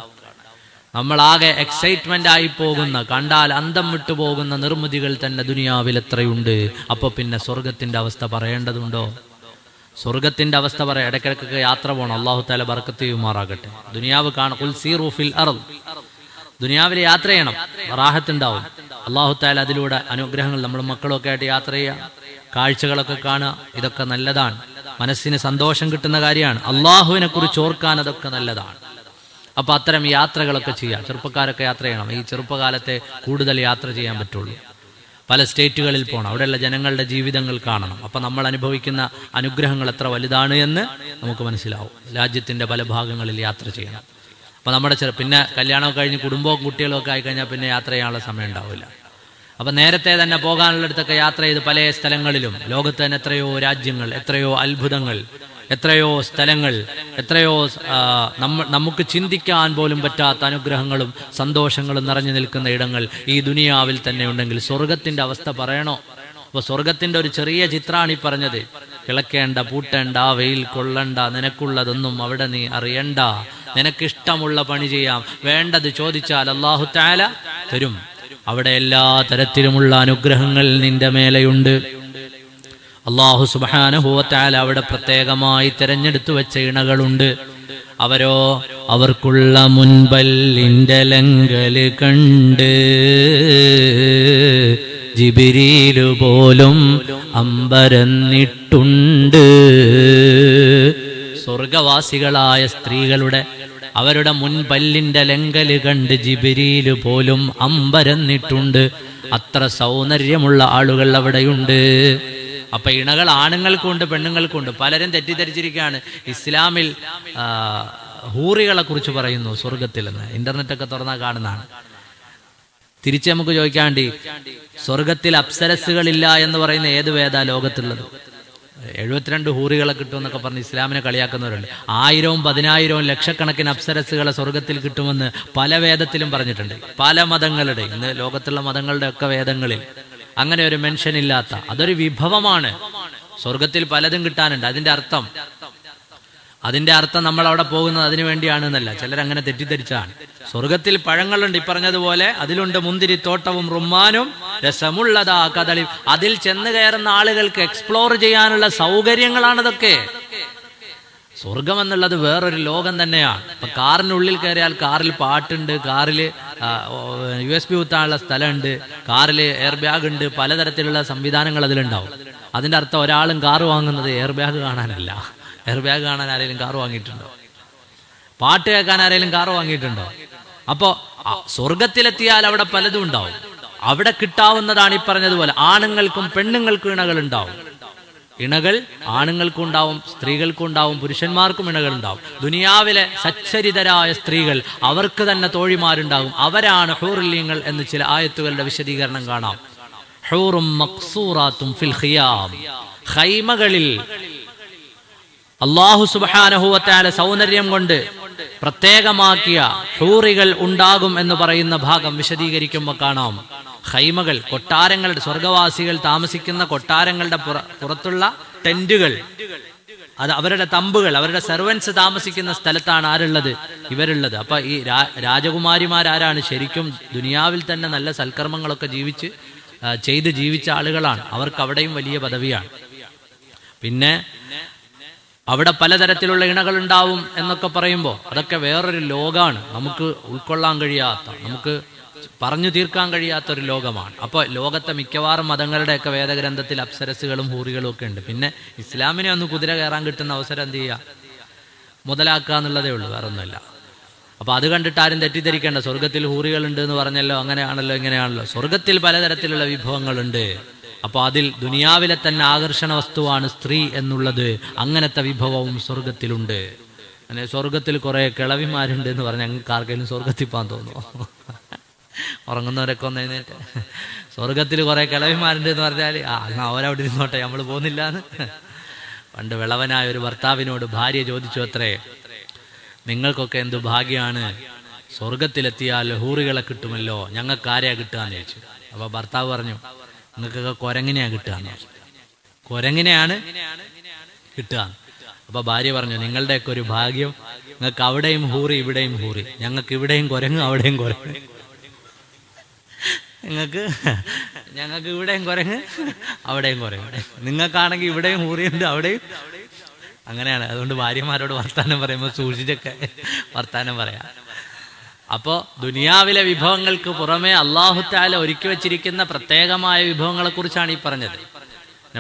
നമ്മളാകെ എക്സൈറ്റ്മെന്റ് ആയി പോകുന്ന, കണ്ടാൽ അന്തം വിട്ടു പോകുന്ന നിർമ്മിതികൾ തന്നെ ദുനിയാവിൽ എത്രയുണ്ട്. അപ്പൊ പിന്നെ സ്വർഗത്തിന്റെ അവസ്ഥ പറയേണ്ടതുണ്ടോ? സ്വർഗത്തിന്റെ അവസ്ഥ പറയാം. ഇടയ്ക്കിടയ്ക്കൊക്കെ യാത്ര പോകണം. അല്ലാഹു തആല ബർക്കത്ത് ചെയ്യുമാറാകട്ടെ. ദുനിയാവ് കാണാം. ഖുൽ സീറു ഫിൽ അർദ്, ദുനിയാവിൽ യാത്ര ചെയ്യണം, റാഹത്തുണ്ടാവും. അല്ലാഹു തആല അതിലൂടെ അനുഗ്രഹങ്ങൾ, നമ്മൾ മക്കളൊക്കെ ആയിട്ട് യാത്ര ചെയ്യുക, കാഴ്ചകളൊക്കെ കാണുക, ഇതൊക്കെ നല്ലതാണ്. മനസ്സിന് സന്തോഷം കിട്ടുന്ന കാര്യമാണ്. അള്ളാഹുവിനെ കുറിച്ച് ഓർക്കാൻ അതൊക്കെ നല്ലതാണ്. അപ്പൊ അത്തരം യാത്രകളൊക്കെ ചെയ്യാം. ചെറുപ്പക്കാരൊക്കെ യാത്ര ചെയ്യണം. ഈ ചെറുപ്പകാലത്തെ കൂടുതൽ യാത്ര ചെയ്യാൻ പറ്റുള്ളൂ. പല സ്റ്റേറ്റുകളിൽ പോകണം, അവിടെയുള്ള ജനങ്ങളുടെ ജീവിതങ്ങൾ കാണണം. അപ്പൊ നമ്മൾ അനുഭവിക്കുന്ന അനുഗ്രഹങ്ങൾ എത്ര വലുതാണ് എന്ന് നമുക്ക് മനസ്സിലാവും. രാജ്യത്തിന്റെ പല ഭാഗങ്ങളിൽ യാത്ര ചെയ്യണം. അപ്പൊ നമ്മുടെ പിന്നെ കല്യാണമൊക്കെ കഴിഞ്ഞ് കുടുംബവും കുട്ടികളും ഒക്കെ ആയിക്കഴിഞ്ഞാൽ പിന്നെ യാത്ര ചെയ്യാനുള്ള സമയം ഉണ്ടാവില്ല. അപ്പൊ നേരത്തെ തന്നെ പോകാനുള്ളിടത്തൊക്കെ യാത്ര ചെയ്ത് പല സ്ഥലങ്ങളിലും, ലോകത്ത് തന്നെ എത്രയോ രാജ്യങ്ങൾ, എത്രയോ അത്ഭുതങ്ങൾ, എത്രയോ സ്ഥലങ്ങൾ, എത്രയോ നമുക്ക് ചിന്തിക്കാൻ പോലും പറ്റാത്ത അനുഗ്രഹങ്ങളും സന്തോഷങ്ങളും നിറഞ്ഞു നിൽക്കുന്ന ഇടങ്ങൾ ഈ ദുനിയാവിൽ തന്നെ ഉണ്ടെങ്കിൽ സ്വർഗത്തിന്റെ അവസ്ഥ പറയണോ? അപ്പൊ സ്വർഗത്തിന്റെ ഒരു ചെറിയ ചിത്രമാണ് ഈ പറഞ്ഞത്. കിളക്കേണ്ട, പൂട്ടേണ്ട, വെയിൽ കൊള്ളണ്ട, നിനക്കുള്ളതൊന്നും അവിടെ നീ അറിയണ്ട, നിനക്കിഷ്ടമുള്ള പണി ചെയ്യാം, വേണ്ടത് ചോദിച്ചാൽ അല്ലാഹു തആല തരും. അവിടെ എല്ലാ തരത്തിലുമുള്ള അനുഗ്രഹങ്ങൾ നിന്റെ മേലെയുണ്ട്. അല്ലാഹു സുബ്ഹാനഹു വ തആല അവിടെ പ്രത്യേകമായി തിരഞ്ഞെടുത്തു വെച്ച ഇണകളുണ്ട്. അവർക്കുള്ള മുൻപല്ലിന്റെ ലങ്കല് കണ്ട് ജിബ്രീൽ പോലും അമ്പരന്നിട്ടുണ്ട്. സ്വർഗവാസികളായ സ്ത്രീകളുടെ അവരുടെ മുൻപല്ലിന്റെ ലങ്കല് കണ്ട് ജിബ്രീൽ പോലും അമ്പരന്നിട്ടുണ്ട്. അത്ര സൗന്ദര്യമുള്ള ആളുകൾ അവിടെയുണ്ട്. അപ്പൊ ഇണകൾ ആണുങ്ങൾക്കുണ്ട്, പെണ്ണുങ്ങൾക്കുണ്ട്. പലരും തെറ്റിദ്ധരിച്ചിരിക്കുകയാണ്. ഇസ്ലാമിൽ ഹൂറികളെ കുറിച്ച് പറയുന്നു സ്വർഗത്തിൽ എന്ന്. ഇന്റർനെറ്റൊക്കെ തുറന്നാൽ കാണുന്നതാണ്. തിരിച്ച് നമുക്ക് ചോദിക്കാണ്ടി, സ്വർഗത്തിൽ അപ്സരസുകളില്ല എന്ന് പറയുന്ന ഏത് വേദാ ലോകത്തുള്ളത്? 72 ഹൂറികളെ കിട്ടുമെന്നൊക്കെ പറഞ്ഞ് ഇസ്ലാമിനെ കളിയാക്കുന്നവരുണ്ട്. 1000, 10,000 ലക്ഷക്കണക്കിന് അപ്സരസുകളെ സ്വർഗത്തിൽ കിട്ടുമെന്ന് പല വേദത്തിലും പറഞ്ഞിട്ടുണ്ട്. പല മതങ്ങളുടെ, ഇന്ന് ലോകത്തുള്ള മതങ്ങളുടെ ഒക്കെ വേദങ്ങളിൽ അങ്ങനെ ഒരു മെൻഷൻ ഇല്ലാത്ത, അതൊരു വിഭവമാണ്. സ്വർഗത്തിൽ പലതും കിട്ടാനുണ്ട്. അതിന്റെ അർത്ഥം നമ്മൾ അവിടെ പോകുന്നത് അതിനു വേണ്ടിയാണെന്നല്ല. ചിലരങ്ങനെ തെറ്റിദ്ധരിച്ചാണ്. സ്വർഗത്തിൽ പഴങ്ങളുണ്ട്, ഈ പറഞ്ഞതുപോലെ അതിലുണ്ട് മുന്തിരിത്തോട്ടവും റുമ്മാനും രസമുള്ളതാ കദളി. അതിൽ ചെന്ന് കയറുന്ന ആളുകൾക്ക് എക്സ്പ്ലോർ ചെയ്യാനുള്ള സൗകര്യങ്ങളാണതൊക്കെ. സ്വർഗം എന്നുള്ളത് വേറൊരു ലോകം തന്നെയാണ്. ഇപ്പൊ കാറിനുള്ളിൽ കയറിയാൽ കാറിൽ പാട്ടുണ്ട്, കാറിൽ USB കുത്താനുള്ള സ്ഥലമുണ്ട്, കാറിൽ എയർ ബാഗ് ഉണ്ട്, പലതരത്തിലുള്ള സംവിധാനങ്ങൾ അതിലുണ്ടാവും. അതിന്റെ അർത്ഥം ഒരാളും കാറ് വാങ്ങുന്നത് എയർ ബാഗ് കാണാനല്ല. എയർ ബാഗ് കാണാൻ ആരെങ്കിലും കാറ് വാങ്ങിയിട്ടുണ്ടോ? പാട്ട് കേൾക്കാൻ ആരെങ്കിലും കാറ് വാങ്ങിയിട്ടുണ്ടോ? അപ്പോ സ്വർഗത്തിലെത്തിയാൽ അവിടെ പലതും ഉണ്ടാവും. അവിടെ കിട്ടാവുന്നതാണ് ഈ പറഞ്ഞതുപോലെ ആണുങ്ങൾക്കും പെണ്ണുങ്ങൾക്കും ഇണകൾ ഉണ്ടാവും. ഇണകൾ ആണുങ്ങൾക്കും ഉണ്ടാവും, സ്ത്രീകൾക്കും ഉണ്ടാവും, പുരുഷന്മാർക്കും ഇണകൾ ഉണ്ടാവും. ദുനിയാവിലെ സച്ചരിതരായ സ്ത്രീകൾ, അവർക്ക് തന്നെ തോഴിമാരുണ്ടാകും. അവരാണ് ഹൂറുല്യങ്ങൾ എന്ന് ചില ആയത്തുകളുടെ വിശദീകരണം കാണാം. ഹൂറും മഖ്സൂറാത്തും ഫിൽ ഖിയാം, ഖൈമകളിൽ അല്ലാഹു സുബ്ഹാനഹു വ തആല സൗന്ദര്യം കൊണ്ട് പ്രത്യേകമാക്കിയ ഹൂറികൾ ഉണ്ടാകും എന്ന് പറയുന്ന ഭാഗം വിശദീകരിക്കുമ്പോൾ കാണാം, ഖൈമകൾ, കൊട്ടാരങ്ങളുടെ, സ്വർഗവാസികൾ താമസിക്കുന്ന കൊട്ടാരങ്ങളുടെ പുറത്തുള്ള ടെന്റുകൾ, അത് അവരുടെ തമ്പുകൾ, അവരുടെ സെർവൻസ് താമസിക്കുന്ന സ്ഥലത്താണ് ആരുള്ളത്? ഇവരുള്ളത്. അപ്പൊ ഈ രാജകുമാരിമാരാരാണ്? ശരിക്കും ദുനിയാവിൽ തന്നെ നല്ല സൽക്കർമ്മങ്ങളൊക്കെ ചെയ്ത് ജീവിച്ച ആളുകളാണ്. അവർക്ക് അവിടെയും വലിയ പദവിയാണ്. പിന്നെ അവിടെ പലതരത്തിലുള്ള ഇണകൾ ഉണ്ടാവും എന്നൊക്കെ പറയുമ്പോൾ അതൊക്കെ വേറൊരു ലോകമാണ്, നമുക്ക് ഉൾക്കൊള്ളാൻ കഴിയാത്ത, നമുക്ക് പറഞ്ഞു തീർക്കാൻ കഴിയാത്തൊരു ലോകമാണ്. അപ്പോൾ ലോകത്തെ മിക്കവാറും മതങ്ങളുടെയൊക്കെ വേദഗ്രന്ഥത്തിൽ അപ്സരസുകളും ഹൂറികളും ഒക്കെ ഉണ്ട്. പിന്നെ ഇസ്ലാമിനെ ഒന്ന് കുതിര കയറാൻ കിട്ടുന്ന അവസരം എന്ത് ചെയ്യുക? മുതലാക്കുക എന്നുള്ളതേ ഉള്ളൂ, വേറെ ഒന്നുമില്ല. അപ്പോൾ അത് കണ്ടിട്ട് ആരും തെറ്റിദ്ധരിക്കേണ്ട. സ്വർഗത്തിൽ ഹൂറികളുണ്ട് എന്ന് പറഞ്ഞല്ലോ, അങ്ങനെയാണല്ലോ ഇങ്ങനെയാണല്ലോ. സ്വർഗത്തിൽ പലതരത്തിലുള്ള വിഭവങ്ങളുണ്ട്. അപ്പോൾ അതിൽ ദുനിയാവിലെ തന്നെ ആകർഷണ വസ്തുവാണ് സ്ത്രീ എന്നുള്ളത്. അങ്ങനത്തെ വിഭവവും സ്വർഗത്തിലുണ്ട്. അങ്ങനെ സ്വർഗത്തിൽ കുറേ കിളവിമാരുണ്ട് എന്ന് പറഞ്ഞാൽ ഞങ്ങൾക്ക് ആർക്കെങ്കിലും സ്വർഗത്തിൽ പോകാൻ തോന്നുമോ? ഉറങ്ങുന്നവരൊക്കെ ഒന്ന് എഴുന്നേറ്റ്. സ്വർഗത്തിൽ കുറേ കിളവിമാരുണ്ട് എന്ന് പറഞ്ഞാൽ അവരവിടെ ഇരുന്നോട്ടെ, നമ്മൾ പോകുന്നില്ല എന്ന്. പണ്ട് വിളവനായ ഒരു ഭർത്താവിനോട് ഭാര്യ ചോദിച്ചു അത്രേ, നിങ്ങൾക്കൊക്കെ എന്തു ഭാഗ്യമാണ്, സ്വർഗത്തിലെത്തിയാൽ ഹൂറികളെ കിട്ടുമല്ലോ, ഞങ്ങൾക്ക് ആരെയാ കിട്ടുകയെന്ന് ചോദിച്ചു. അപ്പോൾ ഭർത്താവ് പറഞ്ഞു, നിങ്ങൾക്കൊക്കെ കുരങ്ങിനെയാണ് കിട്ടുകയെന്ന് പറഞ്ഞു. കുരങ്ങിനെയാണ് കിട്ടുക. അപ്പോൾ ഭാര്യ പറഞ്ഞു, നിങ്ങളുടെയൊക്കെ ഒരു ഭാഗ്യം, നിങ്ങൾക്ക് അവിടെയും ഹൂറി ഇവിടെയും ഹൂറി, ഞങ്ങൾക്ക് ഇവിടെയും കുരങ്ങ് അവിടെയും കുരങ്ങ്. ഞങ്ങൾക്ക് ഇവിടെയും കുരങ്ങ് അവിടെയും കുരങ്ങ്. നിങ്ങൾക്കാണെങ്കിൽ ഇവിടെയും ഹൂറിയുണ്ട് അവിടെയും. അങ്ങനെയാണ്. അതുകൊണ്ട് ഭാര്യമാരോട് വർത്താനം പറയുമ്പോൾ സൂക്ഷിച്ചൊക്കെ വർത്താനം പറയാം. അപ്പോൾ ദുനിയാവിലെ വിഭവങ്ങൾക്ക് പുറമെ അല്ലാഹു തആല ഒരുക്കി വെച്ചിരിക്കുന്ന പ്രത്യേകമായ വിഭവങ്ങളെ കുറിച്ചാണ് ഈ പറഞ്ഞത്.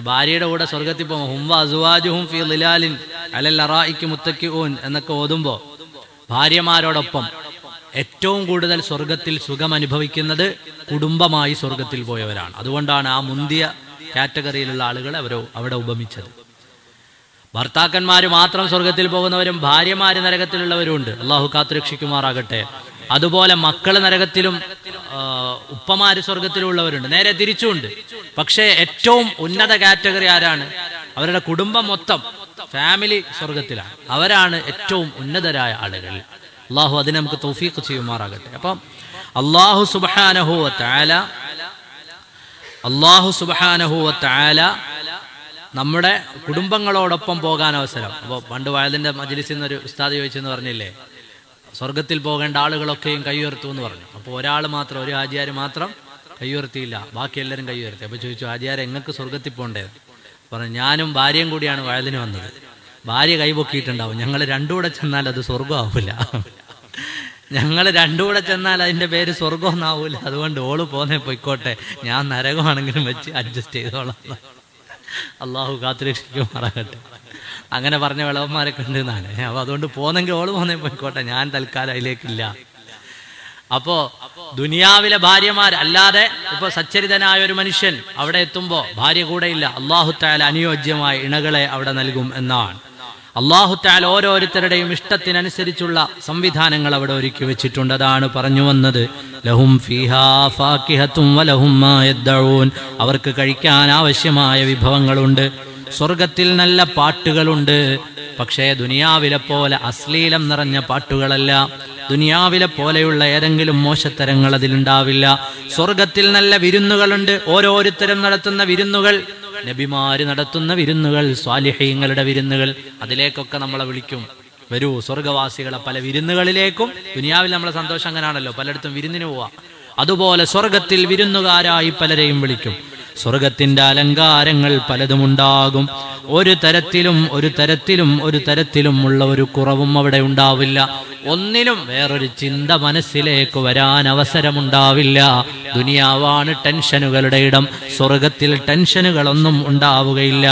ഭാര്യയുടെ കൂടെ സ്വർഗത്തിൽ പോകുമ്പോൾ ഹും വഅസ്വാജുഹും ഫീ ളിലാലിൻ അലൽ അറായികി മുത്തക്കിഊൻ എന്നൊക്കെ ഓതുമ്പോൾ ഭാര്യമാരോടൊപ്പം ഏറ്റവും കൂടുതൽ സ്വർഗത്തിൽ സുഖം അനുഭവിക്കുന്നത് കുടുംബമായി സ്വർഗത്തിൽ പോയവരാണ്. അതുകൊണ്ടാണ് ആ മുന്തിയ കാറ്റഗറിയിലുള്ള ആളുകളെ അവിടെ ഉപമിച്ചത്. ഭർത്താക്കന്മാര് മാത്രം സ്വർഗത്തിൽ പോകുന്നവരും ഭാര്യമാര് നരകത്തിലുള്ളവരും ഉണ്ട്. അള്ളാഹു കാത്തുരക്ഷിക്കുമാറാകട്ടെ. അതുപോലെ മക്കള് നരകത്തിലും ഉപ്പമാര് സ്വർഗത്തിലുള്ളവരുണ്ട്. നേരെ തിരിച്ചുണ്ട്. പക്ഷേ ഏറ്റവും ഉന്നത കാറ്റഗറി ആരാണ്? അവരുടെ കുടുംബം മൊത്തം, ഫാമിലി സ്വർഗത്തിലാണ്. അവരാണ് ഏറ്റവും ഉന്നതരായ ആളുകൾ. അള്ളാഹു അതിനെ നമുക്ക് തൗഫീഖ് ചെയ്യുമാറാകട്ടെ. അപ്പം അള്ളാഹു സുബ്ഹാനഹു വ തആല നമ്മുടെ കുടുംബങ്ങളോടൊപ്പം പോകാൻ അവസരം. അപ്പോൾ പണ്ട് വയലിൻ്റെ മജ്‌ലിസിൽ നിന്നൊരു ഉസ്താദ് ചോദിച്ചെന്ന് പറഞ്ഞില്ലേ, സ്വർഗത്തിൽ പോകേണ്ട ആളുകളൊക്കെയും കൈയുയർത്തു എന്ന് പറഞ്ഞു. അപ്പോൾ ഒരാൾ മാത്രം, ഒരു ഹാജിയാർ മാത്രം കൈയുയർത്തിയില്ല, ബാക്കി എല്ലാവരും കൈയുയർത്തി. അപ്പോൾ ചോദിച്ചു, ഹാജിയാർ എങ്ങൾക്ക് സ്വർഗത്തിൽ പോകേണ്ടത്? പറഞ്ഞു, ഞാനും ഭാര്യയും കൂടിയാണ് വയലിന് വന്നത്. ഭാര്യ കൈപൊക്കിയിട്ടുണ്ടാവും. ഞങ്ങൾ രണ്ടും കൂടെ ചെന്നാൽ അത് സ്വർഗമാവില്ല. ഞങ്ങൾ രണ്ടും കൂടെ ചെന്നാൽ അതിൻ്റെ പേര് സ്വർഗമൊന്നാവൂല. അതുകൊണ്ട് ഓള് പോന്നേ പോയിക്കോട്ടെ, ഞാൻ നരകമാണെങ്കിലും വെച്ച് അഡ്ജസ്റ്റ് ചെയ്തോളാം. അള്ളാഹു കാത്തുരക്ഷിക്കുമാറാകട്ടെ. അങ്ങനെ പറഞ്ഞ വിളവന്മാരൊക്കെ ഉണ്ട് എന്നാണ്. അപ്പോൾ അതുകൊണ്ട് പോന്നെങ്കിൽ ഓള് പോന്നേ പോയിക്കോട്ടെ, ഞാൻ തൽക്കാലം അതിലേക്കില്ല. അപ്പോ ദുനിയാവിലെ ഭാര്യമാർ അല്ലാതെ ഇപ്പൊ സച്ചരിതനായ ഒരു മനുഷ്യൻ അവിടെ എത്തുമ്പോൾ ഭാര്യ കൂടെയില്ല. അല്ലാഹു തആല അനുയോജ്യമായ ഇണകളെ അവിടെ നൽകും എന്നാണ്. അല്ലാഹു തആല ഓരോരുത്തരുടെയും ഇഷ്ടത്തിനനുസരിച്ചുള്ള സംവിധാനങ്ങൾ അവിടെ ഒരുക്കി വെച്ചിട്ടുണ്ട്. അതാണ് പറഞ്ഞു വന്നത്, ലഹും ഫീഹാ ഫാകിഹത്തും വലഹും മാ യദ്ഊൻ. അവർക്ക് കഴിക്കാൻ ആവശ്യമായ വിഭവങ്ങളുണ്ട്. സ്വർഗത്തിൽ നല്ല പാട്ടുകളുണ്ട്. പക്ഷേ ദുനിയാവിലെ പോലെ അശ്ലീലം നിറഞ്ഞ പാട്ടുകളല്ല. ദുനിയാവിലെ പോലെയുള്ള ഏതെങ്കിലും മോശത്തരങ്ങൾ അതിലുണ്ടാവില്ല. സ്വർഗത്തിൽ നല്ല വിരുന്നുകളുണ്ട്. ഓരോരുത്തരും നടത്തുന്ന വിരുന്നുകൾ, നബിമാര് നടത്തുന്ന വിരുന്നുകൾ, സ്വാലിഹീങ്ങളുടെ വിരുന്നുകൾ, അതിലേക്കൊക്കെ നമ്മളെ വിളിക്കും. വരൂ സ്വർഗവാസികളെ പല വിരുന്നുകളിലേക്കും. ദുനിയാവിൽ നമ്മളെ സന്തോഷം അങ്ങനെയാണല്ലോ, പലയിടത്തും വിരുന്നിന് പോവാ. അതുപോലെ സ്വർഗത്തിൽ വിരുന്നുകാരായി പലരെയും വിളിക്കും. സ്വർഗത്തിന്റെ അലങ്കാരങ്ങൾ പലതുമുണ്ടാകും. ഒരു തരത്തിലും ഉള്ള ഒരു കുറവും അവിടെ ഉണ്ടാവില്ല. ഒന്നിലും വേറൊരു ചിന്ത മനസ്സിലേക്ക് വരാൻ അവസരമുണ്ടാവില്ല. ദുനിയാവാണ് ടെൻഷനുകളുടെ ഇടം. സ്വർഗത്തിൽ ടെൻഷനുകളൊന്നും ഉണ്ടാവുകയില്ല.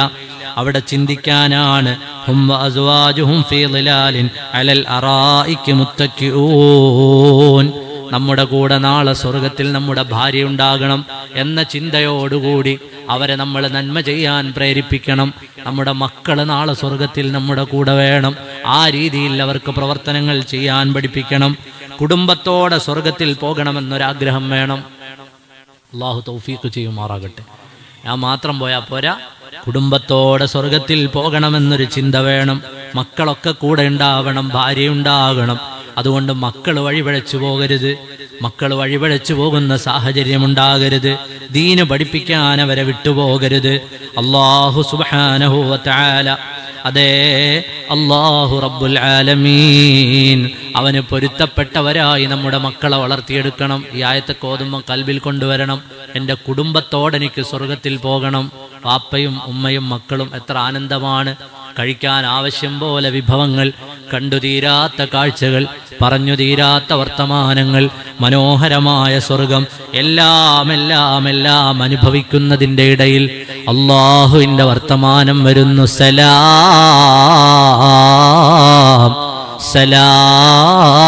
അവിടെ ചിന്തിക്കാനാണ്. ഹും വഅസ്വാജുഹും ഫീ ളിലാലിൻ അലൽ അറായികി മുത്തക്കിഊൻ. നമ്മുടെ കൂടെ നാളെ സ്വർഗത്തിൽ നമ്മുടെ ഭാര്യ ഉണ്ടാകണം എന്ന ചിന്തയോടുകൂടി അവരെ നമ്മൾ നന്മ ചെയ്യാൻ പ്രേരിപ്പിക്കണം. നമ്മുടെ മക്കൾ നാളെ സ്വർഗത്തിൽ നമ്മുടെ കൂടെ വേണം. ആ രീതിയിൽ അവർക്ക് പ്രവർത്തനങ്ങൾ ചെയ്യാൻ പഠിപ്പിക്കണം. കുടുംബത്തോടെ സ്വർഗത്തിൽ പോകണമെന്നൊരാഗ്രഹം വേണം. അല്ലാഹു തൗഫീഖ് ചെയ്യുമാറാകട്ടെ. ഞാൻ മാത്രം പോയാൽ പോരാ, കുടുംബത്തോടെ സ്വർഗത്തിൽ പോകണമെന്നൊരു ചിന്ത വേണം. മക്കളൊക്കെ കൂടെ ഉണ്ടാവണം, ഭാര്യ ഉണ്ടാകണം. അതുകൊണ്ട് മക്കൾ വഴിപിഴച്ചു പോകരുത്, മക്കൾ വഴിപിഴച്ചു പോകുന്ന സാഹചര്യം ഉണ്ടാകരുത്. ദീന് പഠിപ്പിക്കാൻ അവരെ വിട്ടുപോകരുത്. അല്ലാഹു സുബ്ഹാനഹു വ തആല, അതേ അല്ലാഹു റബ്ബുൽ ആലമീൻ, അവന് പൊരുത്തപ്പെട്ടവരായി നമ്മുടെ മക്കളെ വളർത്തിയെടുക്കണം. ഈ ആയത്തൊക്കെ ഓതുമ്പോൾ കൽബിൽ കൊണ്ടുവരണം, എൻ്റെ കുടുംബത്തോടെനിക്ക് സ്വർഗത്തിൽ പോകണം. പാപ്പയും ഉമ്മയും മക്കളും എത്ര ആനന്ദമാണ്. കഴിക്കാൻ ആവശ്യം പോലെ വിഭവങ്ങൾ, കണ്ടു തീരാത്ത കാഴ്ചകൾ, പറഞ്ഞു തീരാത്ത വർത്തമാനങ്ങൾ, മനോഹരമായ സ്വർഗം, എല്ലാം എല്ലാം എല്ലാം അനുഭവിക്കുന്നതിൻ്റെ ഇടയിൽ അല്ലാഹുവിൻ്റെ വർത്തമാനം വരുന്നു. സലാം സലാം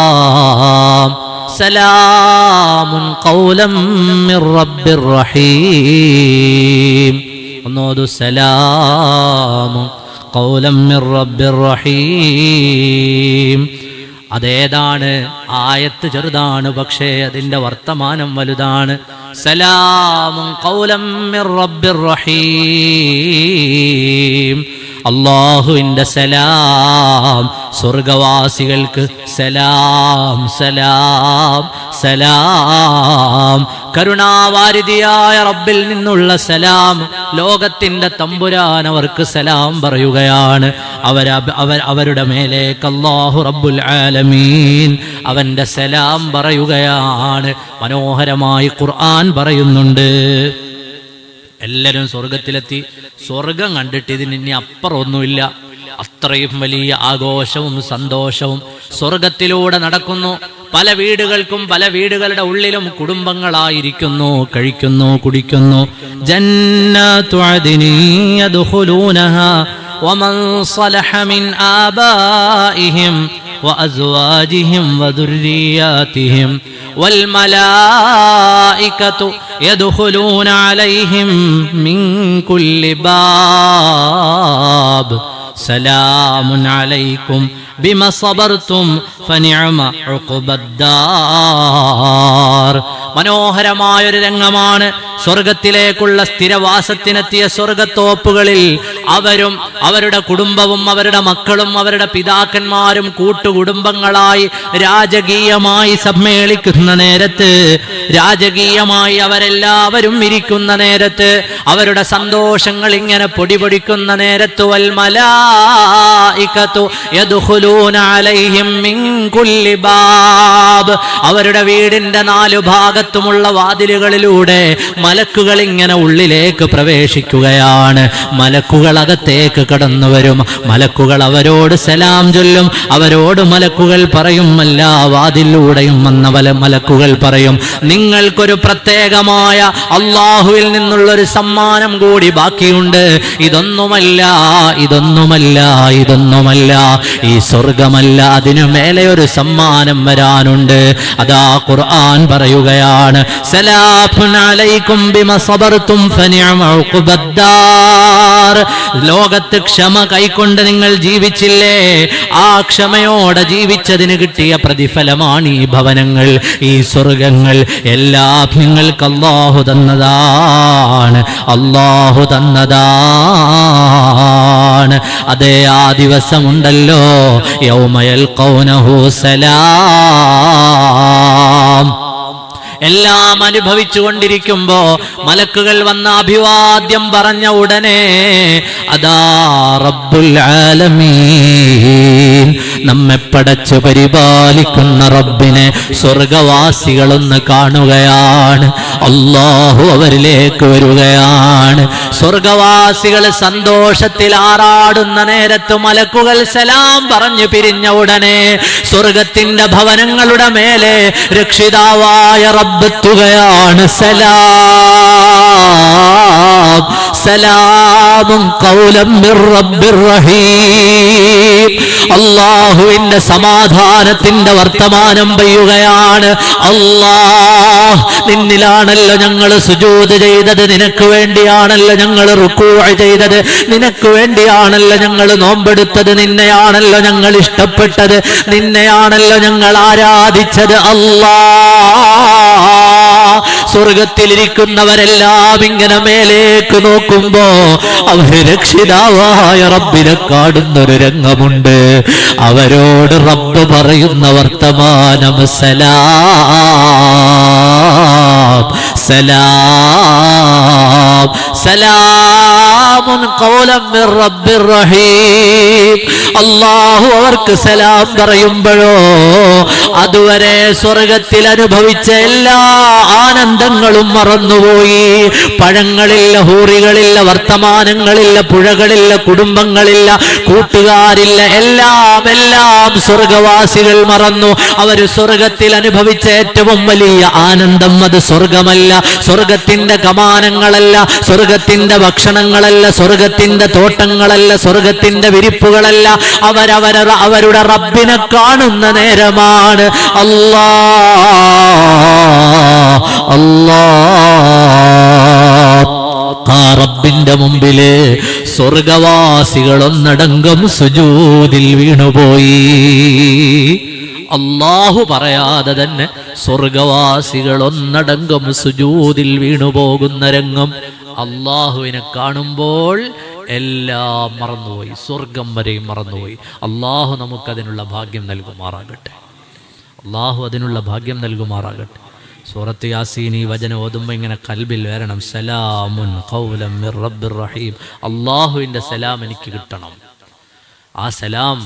സലാമുൻ ഖൗലം മിർ റബ്ബിർ റഹീം. ഒന്നോതു സലാമുൻ ഖൗലം മിർ റബ്ബിർ റഹീം. അതേതാണ് ആയത്ത് ചെറുതാണ്, പക്ഷേ അതിൻ്റെ വർത്തമാനം വലുതാണ്. സലാമുൻ ഖൗലം മിർ റബ്ബിർ റഹീം. അല്ലാഹുവിൻ്റെ സലാം സ്വർഗവാസികൾക്ക് സലാം സലാം സലാം. കരുണാവാരിധിയായ റബ്ബിൽ നിന്നുള്ള സലാം. ലോകത്തിന്റെ തമ്പുരാൻ അവർക്ക് സലാം പറയുകയാണ്. അവരുടെ മേലേക്ക് അല്ലാഹു റബ്ബുൽ ആലമീൻ അവന്റെ സലാം പറയുകയാണ്. മനോഹരമായി ഖുർആൻ പറയുന്നുണ്ട്. എല്ലാവരും സ്വർഗത്തിലെത്തി. സ്വർഗം കണ്ടിട്ട് ഇതിന് ഇനി അപ്പുറം ഒന്നുമില്ല. അത്രയും വലിയ ആഘോഷവും സന്തോഷവും സ്വർഗത്തിലൂടെ നടക്കുന്നു. പല വീടുകൾക്കും പല വീടുകളുടെ ഉള്ളിലും കുടുംബങ്ങളായിരിക്കുന്നു, കഴിക്കുന്നു, കുടിക്കുന്നു. ജന്നത്തു അദ്നി യദ്ഖുലൂനഹാ വമൻ സ്വലഹ മിൻ ആബാഇഹിം വഅസ്വാജിഹിം വദുർരിയാതിഹിം والملائكة يدخلون عليهم من كل باب سلام عليكم بما صبرتم فنعم عقبى الدار. മനോഹരമായൊരു രംഗമാണ്. സ്വർഗത്തിലേക്കുള്ള സ്ഥിരവാസത്തിനെത്തിയ സ്വർഗത്തോപ്പുകളിൽ അവരും അവരുടെ കുടുംബവും അവരുടെ മക്കളും അവരുടെ പിതാക്കന്മാരും കൂട്ടുകുടുംബങ്ങളായി രാജകീയമായി സമ്മേളിക്കുന്ന നേരത്ത്, രാജകീയമായി അവരെല്ലാവരും ഇരിക്കുന്ന നേരത്ത്, അവരുടെ സന്തോഷങ്ങൾ ഇങ്ങനെ പൊടിപൊടിക്കുന്ന നേരത്ത്, വൽ മലായികതു യദ്ഖുലൂന അലൈഹിം മിൻ കുല്ലി ബാബ്, അവരുടെ വീടിന്റെ 4 ഭാഗത്തുമുള്ള വാതിലുകളിലൂടെ മലക്കുകൾ ഇങ്ങനെ ഉള്ളിലേക്ക് പ്രവേശിക്കുകയാണ്. മലക്കുകൾ അകത്തേക്ക് കടന്നു വരും. മലക്കുകൾ അവരോട് സലാം ചൊല്ലും. അവരോട് മലക്കുകൾ പറയും, എല്ലാ വാതിലൂടെയും വന്ന മലക്കുകൾ പറയും, നിങ്ങൾക്കൊരു പ്രത്യേകമായ അള്ളാഹുവിൽ നിന്നുള്ളൊരു സമ്മാനം കൂടി ബാക്കിയുണ്ട്. ഇതൊന്നുമല്ല, ഇതൊന്നുമല്ല, ഇതൊന്നുമല്ല, ഈ സ്വർഗമല്ല, അതിനു മേലെ ഒരു സമ്മാനം വരാനുണ്ട്. അതാ ഖുർആൻ പറയുകയാണ്, സലാമുൻ അലൈക്കും ബിമാ സബർതും ഫനിഅമ ഉഖ്ബദ്ദാർ. ലോകത്ത് ക്ഷമ കൈക്കൊണ്ട് നിങ്ങൾ ജീവിച്ചില്ലേ, ആ ക്ഷമയോടെ ജീവിച്ചതിന് കിട്ടിയ പ്രതിഫലമാണ് ഈ ഭവനങ്ങൾ, ഈ സ്വർഗങ്ങൾ. എല്ലാം നിങ്ങൾക്ക് അല്ലാഹു തന്നതാണ്, അല്ലാഹു തന്നതാണ്. അതേ ആ ദിവസമുണ്ടല്ലോ, യൗമ യൽഖൗനഹു സലാം. എല്ലാം അനുഭവിച്ചു കൊണ്ടിരിക്കുമ്പോ മലക്കുകൾ വന്ന അഭിവാദ്യം പറഞ്ഞ ഉടനെ അതാ റബ്ബുൽ ആലമീൻ, നമ്മെ പടച്ചു പരിപാലിക്കുന്ന റബ്ബിനെ സ്വർഗവാസികളൊന്ന് കാണുകയാണ്. അല്ലാഹു അവരിലേക്ക് വരികയാണ്. സ്വർഗവാസികൾ സന്തോഷത്തിൽ ആറാടുന്ന നേരത്ത് മലക്കുകൾ സലാം പറഞ്ഞു പിരിഞ്ഞ ഉടനെ സ്വർഗത്തിന്റെ ഭവനങ്ങളുടെ മേലെ രക്ഷിതാവായ റബ്ബെത്തുകയാണ്. സലാം സലാമുൻ ഖൗലം മിർ റബ്ബിർ റഹീം. അല്ലാഹുവിന്റെ സമാധാനത്തിന്റെ വർത്തമാനം പെയ്യുകയാണ്. അല്ലാഹ്, നിന്നിലാണല്ലോ ഞങ്ങൾ സുജൂദ് ചെയ്തത്, നിനക്ക് വേണ്ടിയാണല്ലോ ഞങ്ങൾ റുകൂഅ് ചെയ്തത്, നിനക്ക് വേണ്ടിയാണല്ലോ ഞങ്ങൾ നോമ്പെടുത്തത്, നിന്നെയാണല്ലോ ഞങ്ങൾ ഇഷ്ടപ്പെട്ടത്, നിന്നെയാണല്ലോ ഞങ്ങൾ ആരാധിച്ചത്. അല്ലാഹ്, സ്വർഗത്തിലിരിക്കുന്നവരെല്ലാം ഇങ്ങനെ മേലേക്ക് നോക്കുമ്പോ അവര് രക്ഷിതാവായ റബ്ബിനെ കാണുന്നൊരു രംഗമുണ്ട്. അവരോട് റബ്ബ് പറയുന്ന വർത്തമാനം സലാം സലാം സലാമുൻ ഖൗലൻ മിർ റബ്ബിർ റഹീം. അല്ലാഹു അവർക്ക് സലാം പറയുമ്പോഴോ അതുവരെ സ്വർഗത്തിൽ അനുഭവിച്ച എല്ലാ ആനന്ദങ്ങളും മറന്നുപോയി. പഴങ്ങളില്ല, ഹൂറികളില്ല, വർത്തമാനങ്ങളില്ല, പുഴകളില്ല, കുടുംബങ്ങളില്ല, കൂട്ടുകാരില്ല, എല്ലാം സ്വർഗവാസികൾ മറന്നു. അവർ സ്വർഗത്തിൽ അനുഭവിച്ച ഏറ്റവും വലിയ ആനന്ദം അത് സ്വർഗമല്ല, സ്വർഗത്തിന്റെ കമാനങ്ങളല്ല, സ്വർഗത്തിന്റെ ഭക്ഷണങ്ങളല്ല, സ്വർഗത്തിന്റെ തോട്ടങ്ങളല്ല, സ്വർഗത്തിന്റെ വിരിപ്പുകളല്ല. അവരുടെ റബ്ബിനെ കാണുന്ന നേരമാണ്. ആ റബ്ബിന്റെ മുമ്പില് സ്വർഗവാസികൾ ഒന്നടങ്കം സുജൂദിൽ വീണുപോയി. അല്ലാഹു പറയാതെ തന്നെ സ്വർഗവാസികൾ ഒന്നടങ്കം സുജൂദിൽ വീണുപോകുന്ന രംഗം അല്ലാഹുവിനെ കാണുമ്പോൾ എല്ലാം മറന്നുപോയി, സ്വർഗം വരെയും മറന്നുപോയി. അല്ലാഹു നമുക്കതിനുള്ള ഭാഗ്യം നൽകുമാറാകട്ടെ. അല്ലാഹു അതിനുള്ള ഭാഗ്യം നൽകുമാറാകട്ടെ. സൂറത്ത് യാസീൻ ഈ വചനം ഓതുമ്പോൾ ഇങ്ങനെ കൽബിൽ വരണം, സലാമുൻ ഖൗലൻ മിർ റബ്ബിർ റഹീം. അല്ലാഹുവിൻ്റെ സലാം എനിക്ക് കിട്ടണം. ആ സലാം,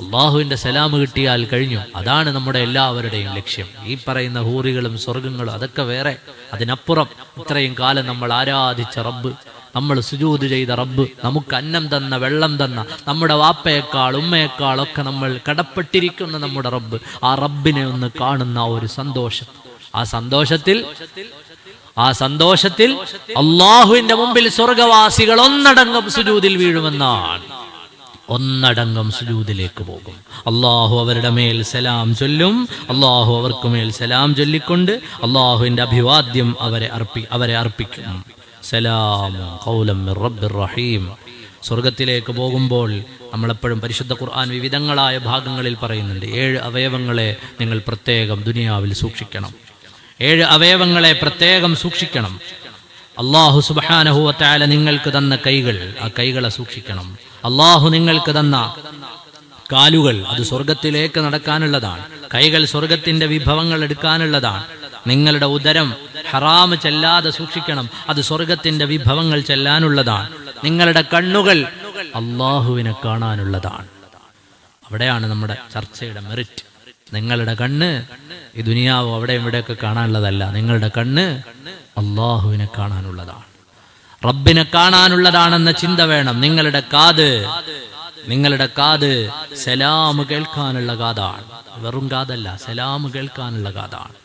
അല്ലാഹുവിൻ്റെ സലാം കിട്ടിയാൽ കഴിഞ്ഞു. അതാണ് നമ്മുടെ എല്ലാവരുടെയും ലക്ഷ്യം. ഈ പറയുന്ന ഹൂറികളും സ്വർഗങ്ങളും അതൊക്കെ വേറെ. അതിനപ്പുറം ഇത്രയും കാലം നമ്മൾ ആരാധിച്ച റബ്ബ്, നമ്മൾ സുജൂദ് ചെയ്ത റബ്ബ്, നമുക്ക് അന്നം തന്ന, വെള്ളം തന്ന, നമ്മുടെ വാപ്പയേക്കാൾ ഉമ്മയേക്കാൾ ഒക്കെ നമ്മൾ കടപ്പെട്ടിരിക്കുന്ന നമ്മുടെ റബ്ബ്, ആ റബ്ബിനെ ഒന്ന് കാണുന്ന ഒരു സന്തോഷം, ആ സന്തോഷത്തിൽ അല്ലാഹുവിന്റെ മുമ്പിൽ സ്വർഗവാസികൾ ഒന്നടങ്കം സുജൂദിൽ വീഴുമെന്നാണ്. ഒന്നടങ്കം സുജൂദിലേക്ക് പോകും. അല്ലാഹു അവരുടെ മേൽ സലാം ചൊല്ലും. അല്ലാഹു അവർക്ക് മേൽ സലാം ചൊല്ലിക്കൊണ്ട് അല്ലാഹുവിന്റെ അഭിവാദ്യം അവരെ അർപ്പിക്കും. സലാം ഖൗലൻ മിർ റബ്ബിർ റഹീം. സ്വർഗത്തിലേക്ക് പോകുമ്പോൾ നമ്മളെപ്പോഴും പരിശുദ്ധ ഖുർആൻ വിവിധങ്ങളായ ഭാഗങ്ങളിൽ പറയുന്നുണ്ട്, 7 അവയവങ്ങളെ നിങ്ങൾ പ്രത്യേകം ദുനിയാവിൽ സൂക്ഷിക്കണം. 7 അവയവങ്ങളെ പ്രത്യേകം സൂക്ഷിക്കണം. അല്ലാഹു സുബ്ഹാനഹു വ തആല നിങ്ങൾക്ക് തന്ന കൈകൾ, ആ കൈകളെ സൂക്ഷിക്കണം. അല്ലാഹു നിങ്ങൾക്ക് തന്ന കാലുകൾ, അത് സ്വർഗത്തിലേക്ക് നടക്കാനുള്ളതാണ്. കൈകൾ സ്വർഗത്തിന്റെ വിഭവങ്ങൾ എടുക്കാനുള്ളതാണ്. നിങ്ങളുടെ ഉദരം ഹറാമ് ചെല്ലാതെ സൂക്ഷിക്കണം, അത് സ്വർഗത്തിന്റെ വിഭവങ്ങൾ ചെല്ലാനുള്ളതാണ്. നിങ്ങളുടെ കണ്ണുകൾ അല്ലാഹുവിനെ കാണാനുള്ളതാണ്. അവിടെയാണ് നമ്മുടെ ചർച്ചയുടെ മെറിറ്റ്. നിങ്ങളുടെ കണ്ണ് ഈ ദുനിയാവ് അവിടെ ഇവിടെയൊക്കെ കാണാനുള്ളതല്ല. നിങ്ങളുടെ കണ്ണ് അല്ലാഹുവിനെ കാണാനുള്ളതാണ്, റബ്ബിനെ കാണാനുള്ളതാണെന്ന ചിന്ത വേണം. നിങ്ങളുടെ കാത് സലാം കേൾക്കാനുള്ള കാതാണ്, വെറും കാതല്ല, സലാം കേൾക്കാനുള്ള കാതാണ്.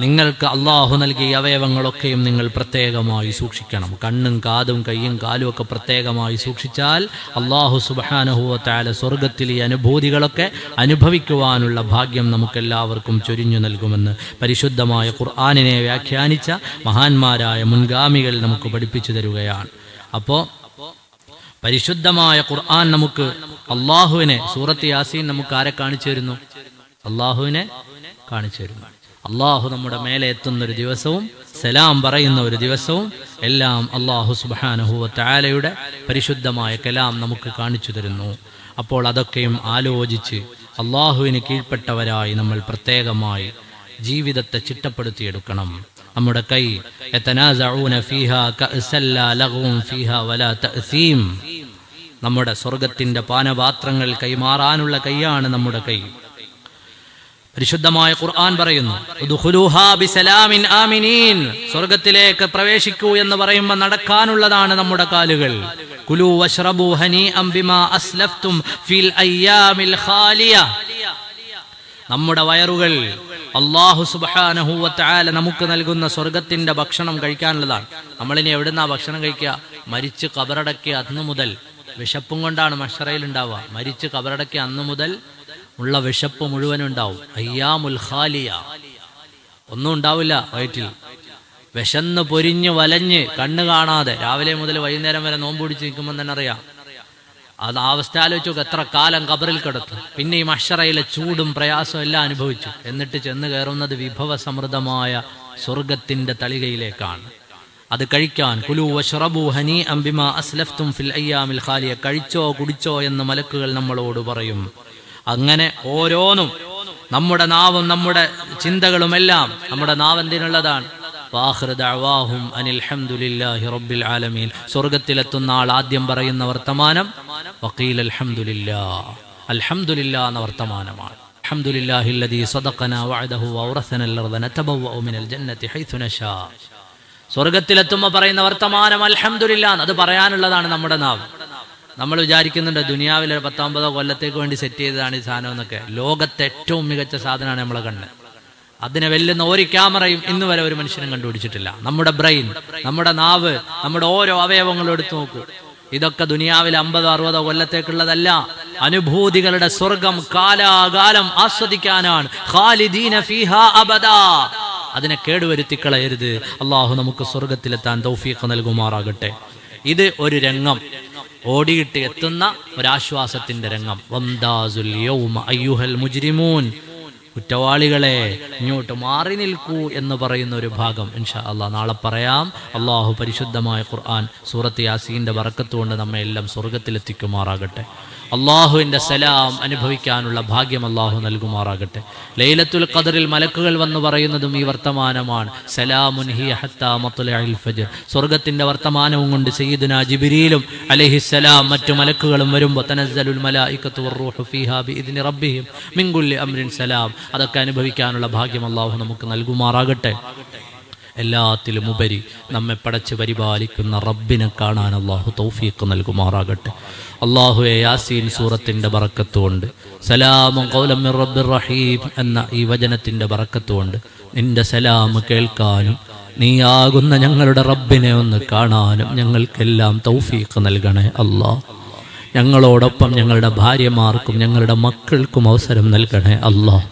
നിങ്ങൾക്ക് അല്ലാഹു നൽകിയ അവയവങ്ങളൊക്കെയും നിങ്ങൾ പ്രത്യേകമായി സൂക്ഷിക്കണം. കണ്ണും കാതും കയ്യും കാലും ഒക്കെ പ്രത്യേകമായി സൂക്ഷിച്ചാൽ അല്ലാഹു സുബ്ഹാനഹു വ തആല സ്വർഗത്തിലെ അനുഭൂതികളൊക്കെ അനുഭവിക്കുവാനുള്ള ഭാഗ്യം നമുക്കെല്ലാവർക്കും ചൊരിഞ്ഞു നൽകുമെന്ന് പരിശുദ്ധമായ ഖുർആനിനെ വ്യാഖ്യാനിച്ച മഹാന്മാരായ മുൻഗാമികൾ നമുക്ക് പഠിപ്പിച്ചു തരുകയാണ്. അപ്പോൾ പരിശുദ്ധമായ ഖുർആൻ നമുക്ക് അല്ലാഹുവിനെ, സൂറത്ത് യാസീൻ നമുക്ക് ആരെ കാണിച്ചു തരുന്നു? അല്ലാഹുവിനെ കാണിച്ചു തരുന്നു. അല്ലാഹു നമ്മുടെ മേലെ എത്തുന്നൊരു ദിവസവും സലാം പറയുന്ന ഒരു ദിവസവും എല്ലാം അല്ലാഹു സുബ്ഹാനഹു വ തആലയുടെ പരിശുദ്ധമായ കലാം നമുക്ക് കാണിച്ചു തരുന്നു. അപ്പോൾ അതൊക്കെയും ആലോചിച്ച് അല്ലാഹുവിന് കീഴ്പ്പെട്ടവരായി നമ്മൾ പ്രത്യേകമായി ജീവിതത്തെ ചിട്ടപ്പെടുത്തിയെടുക്കണം. നമ്മുടെ കൈ യതനാസഊന ഫീഹാ കഅസല്ല ലഗ്വും ഫീഹാ വലാ തഅസീം. നമ്മുടെ സ്വർഗത്തിന്റെ പാനപാത്രങ്ങൾ കൈമാറാനുള്ള കൈയാണ് നമ്മുടെ കൈ. പരിശുദ്ധമായ ഖുർആൻ പറയുന്നു, ഉദ്ഖുലൂഹാ ബിസലാമിൻ ആമിനീൻ. സ്വർഗത്തിലേക്ക് പ്രവേശിക്കൂ എന്ന് പറയുമ്പോൾ നടക്കാനുള്ളതാണ് നമ്മുടെ കാലുകൾ. കുലൂ വശ്റബൂ ഹനീഅൻ ബിമാ അസ്ലഫ്തും ഫിൽ അയ്യാമിൽ ഖാലിയ. നമ്മുടെ വയറുകൾ അല്ലാഹു സുബ്ഹാനഹു വ തആല നമുക്ക് നൽകുന്ന സ്വർഗത്തിന്റെ ഭക്ഷണം കഴിക്കാനുള്ളതാണ്. നമ്മളിനി എവിടുന്നാ ഭക്ഷണം കഴിക്കുക? മരിച്ച് കബറടക്കിയ അന്ന് മുതൽ വിശപ്പും കൊണ്ടാണ് മഹ്ശറയിൽ ഉണ്ടാവുക. മരിച്ച് കബറടക്കിയ അന്ന് മുതൽ ഉള്ള വിശപ്പ് മുഴുവനും ഉണ്ടാവും. അയ്യാമുൽ ഖാലിയ, ഒന്നും ഉണ്ടാവില്ല വയറ്റിൽ. വിശന്ന് പൊരിഞ്ഞ് വലഞ്ഞ് കണ്ണ് കാണാതെ രാവിലെ മുതൽ വൈകുന്നേരം വരെ നോമ്പ് പിടിച്ച് നിൽക്കുമ്പോൾ തന്നെ അറിയാം. അത് അവസ്ഥ ആലോചിച്ചു നോക്ക്, എത്ര കാലം കബറിൽ കിടക്കും. പിന്നെ ഈ മഹ്ശറയിലെ ചൂടും പ്രയാസവും എല്ലാം അനുഭവിച്ചു. എന്നിട്ട് ചെന്ന് കയറുന്നത് വിഭവസമൃദ്ധമായ സ്വർഗത്തിന്റെ തളികയിലേക്കാണ്. അത് കഴിക്കാൻ കുലു വശ്റബു ഹനീഅൻ ബിമാ അസ്ലഫ്തും ഫിൽ അയ്യാമിൽ ഖാലിയ, കഴിച്ചോ കുടിച്ചോ എന്ന് മലക്കുകൾ നമ്മളോട് പറയും. അങ്ങനെ ഓരോന്നും നമ്മുടെ നാവും നമ്മുടെ ചിന്തകളുമെല്ലാം, നമ്മുടെ നാവ് എന്തിനുള്ളതാണ്? വാഖിറു ദഅവാഹും അനിൽ ഹംദുലില്ലാഹി റബ്ബിൽ ആലമീൻ. സ്വർഗ്ഗത്തിലെത്തുന്ന ആൾ ആദ്യം പറയുന്ന വർത്തമാനം വഖീല അൽഹംദുലില്ലാഹ്, അൽഹംദുലില്ലാഹ് എന്ന വർത്തമാനമാണ്. അൽഹംദുലില്ലാഹില്ലദീ സദഖനാ വഅദഹു വഔറസനൽ അർദ നതബവ്വഉ മിനൽ ജന്നതി ഹൈതു നശാ. സ്വർഗ്ഗത്തിലെത്തുമ്പോൾ പറയുന്ന വർത്തമാനം അൽഹംദുലില്ലാഹ്. അത് പറയാനുള്ളതാണ് നമ്മുടെ നാവ്. നമ്മൾ വിചാരിക്കുന്നുണ്ട് ദുനിയാവിലെ 10-50 കൊല്ലത്തേക്ക് വേണ്ടി സെറ്റ് ചെയ്തതാണ് ഈ സാധനം എന്നൊക്കെ. ലോകത്തെ ഏറ്റവും മികച്ച സാധനമാണ് നമ്മളെ കണ്ണ്. അതിനെ വെല്ലുന്ന ഒരു ക്യാമറയും ഇന്ന് വരെ ഒരു മനുഷ്യനും കണ്ടുപിടിച്ചിട്ടില്ല. നമ്മുടെ ബ്രെയിൻ, നമ്മുടെ നാവ്, നമ്മുടെ ഓരോ അവയവങ്ങളും എടുത്തു നോക്കൂ. ഇതൊക്കെ ദുനിയാവിൽ 50-60 കൊല്ലത്തേക്കുള്ളതല്ല. അനുഭൂതികളുടെ സ്വർഗം കാലാകാലം ആസ്വദിക്കാനാണ്. ഖാലിദീന ഫീഹാ അബദാ. അതിനെ കേടുവരുത്തിക്കളയരുത്. അള്ളാഹു നമുക്ക് സ്വർഗത്തിലെത്താൻ തൗഫീഖ് നൽകുമാറാകട്ടെ. ഇത് ഒരു രംഗം, ഓടിയിട്ട് എത്തുന്ന ഒരാശ്വാസത്തിന്റെ രംഗം. വംദാസുൽ യൗമ അയ്യുഹൽ മുജ്രിമൂൻ, കുറ്റവാളികളെ ഇങ്ങോട്ട് മാറി നിൽക്കൂ എന്ന് പറയുന്ന ഒരു ഭാഗം ഇൻഷാ അല്ലാഹ് നാളെ പറയാം. അള്ളാഹു പരിശുദ്ധമായ ഖുർആൻ സൂറത്ത് യാസീന്റെ ബറക്കത്തുകൊണ്ട് നമ്മെ എല്ലാം സ്വർഗത്തിലെത്തിക്കുമാറാകട്ടെ. അള്ളാഹുവിൻ്റെ സലാം അനുഭവിക്കാനുള്ള ഭാഗ്യം അള്ളാഹു നൽകുമാറാകട്ടെ. ലൈലത്തുൽ ഖദറിൽ മലക്കുകൾ വന്നു പറയുന്നതും ഈ വർത്തമാനമാണ്. സലാമുൻ ഹിയ ഹത്താ മത്ലഇൽ ഫജ്ർ. സ്വർഗത്തിന്റെ വർത്തമാനവും കൊണ്ട് സയ്യിദുനാ ജിബ്രീലും അലൈഹിസ്സലാം മറ്റു മലക്കുകളും വരുമ്പോൾ തനസ്സലുൽ മലായികത്തു വറൂഹു ഫീഹാ ബിഇദ്നി റബ്ബിഹിം മിൻ കുല്ലി അംരിൻ സലാം. അതൊക്കെ അനുഭവിക്കാനുള്ള ഭാഗ്യം അള്ളാഹു നമുക്ക് നൽകുമാറാകട്ടെ. എല്ലാത്തിലും ഉപരി നമ്മെ പടച്ച് പരിപാലിക്കുന്ന റബ്ബിനെ കാണാൻ അള്ളാഹു തൗഫീഖ് നൽകുമാറാകട്ടെ. അള്ളാഹുവെ യാസീൻ സൂറത്തിൻ്റെ ബറക്കത്തുകൊണ്ട്, സലാമുൻ ഖൗലൻ മിർ റബ്ബിർ റഹീം എന്ന ഈ വചനത്തിൻ്റെ ബറക്കത്തുകൊണ്ട് നിന്റെ സലാം കേൾക്കാനും നീയാകുന്ന ഞങ്ങളുടെ റബ്ബിനെ ഒന്ന് കാണാനും ഞങ്ങൾക്കെല്ലാം തൗഫീഖ് നൽകണേ അല്ലാഹ്. ഞങ്ങളോടൊപ്പം ഞങ്ങളുടെ ഭാര്യമാർക്കും ഞങ്ങളുടെ മക്കൾക്കും അവസരം നൽകണേ അല്ലാഹ്.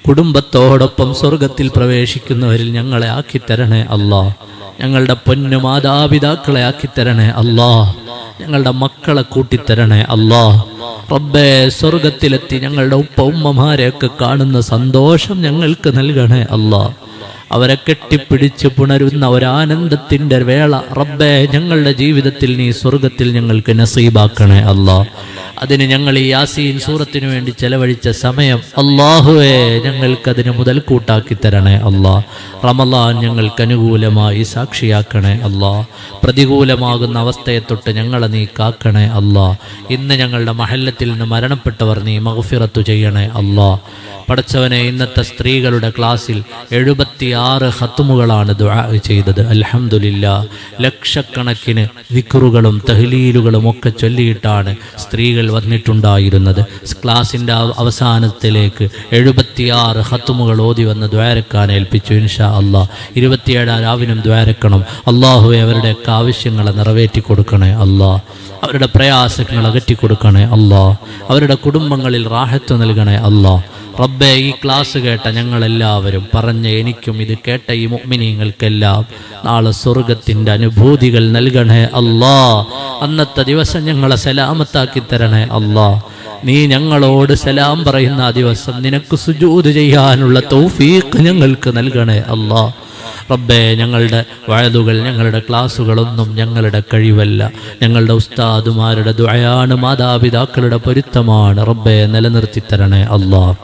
കുടുംബത്തോടൊപ്പം സ്വർഗത്തിൽ പ്രവേശിക്കുന്നവരിൽ ഞങ്ങളെ ആക്കിത്തരണേ അല്ലാഹ്. ഞങ്ങളുടെ പൊന്നു മാതാപിതാക്കളെ ആക്കിത്തരണേ അല്ലാഹ്. ഞങ്ങളുടെ മക്കളെ കൂട്ടിത്തരണേ അല്ലാഹ്. റബ്ബേ, സ്വർഗത്തിലെത്തി ഞങ്ങളുടെ ഉമ്മമാരെയൊക്കെ കാണുന്ന സന്തോഷം ഞങ്ങൾക്ക് നൽകണേ അല്ലാഹ്. അവരെ കെട്ടിപ്പിടിച്ച് പുണരുന്ന ഒരാനന്ദത്തിൻ്റെ വേള റബ്ബേ ഞങ്ങളുടെ ജീവിതത്തിൽ നീ സ്വർഗത്തിൽ ഞങ്ങൾക്ക് നസീബാക്കണേ അല്ലാഹ്. അതിന് ഞങ്ങൾ ഈ യാസീൻ സൂറത്തിനു വേണ്ടി ചെലവഴിച്ച സമയം അല്ലാഹുവേ ഞങ്ങൾക്കതിന് മുതൽക്കൂട്ടാക്കി തരണേ അല്ലാഹ്. റമളാൻ ഞങ്ങൾക്ക് അനുകൂലമായി സാക്ഷിയാക്കണേ അല്ലാഹ്. പ്രതികൂലമാകുന്ന അവസ്ഥയെ തൊട്ട് ഞങ്ങളെ നീ കാക്കണേ അല്ലാഹ്. ഇന്ന് ഞങ്ങളുടെ മഹല്ലത്തിൽ നിന്ന് മരണപ്പെട്ടവർ നീ മഗ്ഫിറത്തു ചെയ്യണേ അല്ലാഹ്. പടച്ചവനെ, ഇന്നത്തെ സ്ത്രീകളുടെ ക്ലാസ്സിൽ 76 ഖത്മുകളാണ് ദുആ ചെയ്തത്. അൽഹംദുലില്ലാഹ്. ലക്ഷക്കണക്കിന് ദിക്റുകളും തഹ്ലീലുകളും ഒക്കെ ചൊല്ലിയിട്ടാണ് സ്ത്രീകൾ വന്നിട്ടുണ്ടായിരുന്നത്. ക്ലാസിൻ്റെ അവസാനത്തിലേക്ക് 76 ഖത്മുകൾ ഓതി വന്ന് ദ്വാരക്കാൻ ഏൽപ്പിച്ചു. ഇൻഷാ അല്ലാഹ് 27 രാവിനും ദ്വാരക്കണം. അല്ലാഹുവേ, അവരുടെയൊക്കെ ആവശ്യങ്ങളെ നിറവേറ്റി കൊടുക്കണേ അല്ലാഹ്. അവരുടെ പ്രയാസങ്ങൾ അകറ്റിക്കൊടുക്കണേ അല്ലാഹ്. അവരുടെ കുടുംബങ്ങളിൽ റാഹത്ത് നൽകണേ അല്ലാഹ്. റബ്ബേ, ഈ ക്ലാസ് കേട്ട ഞങ്ങളെല്ലാവരും, പറഞ്ഞ എനിക്കും ഇത് കേട്ട ഈ മുഅ്മിനീങ്ങൾക്കെല്ലാം നാളെ സ്വർഗത്തിൻ്റെ അനുഭൂതികൾ നൽകണേ അല്ലാഹ്. അന്നത്തെ ദിവസം ഞങ്ങളെ സലാമത്താക്കി തരണേ അല്ലാഹ്. നീ ഞങ്ങളോട് സലാം പറയുന്ന ആ ദിവസം നിനക്ക് സുജൂദ് ചെയ്യാനുള്ള തൗഫീഖ് ഞങ്ങൾക്ക് നൽകണേ അല്ലാഹ്. റബ്ബേ, ഞങ്ങളുടെ വഅദുകൾ, ഞങ്ങളുടെ ക്ലാസ്സുകളൊന്നും ഞങ്ങളുടെ കഴിവല്ല, ഞങ്ങളുടെ ഉസ്താദുമാരുടെ ദുആയാണ്, മാതാപിതാക്കളുടെ പൊരുത്തമാണ്. റബ്ബേ, നിലനിർത്തി തരണേ അല്ലാഹ്.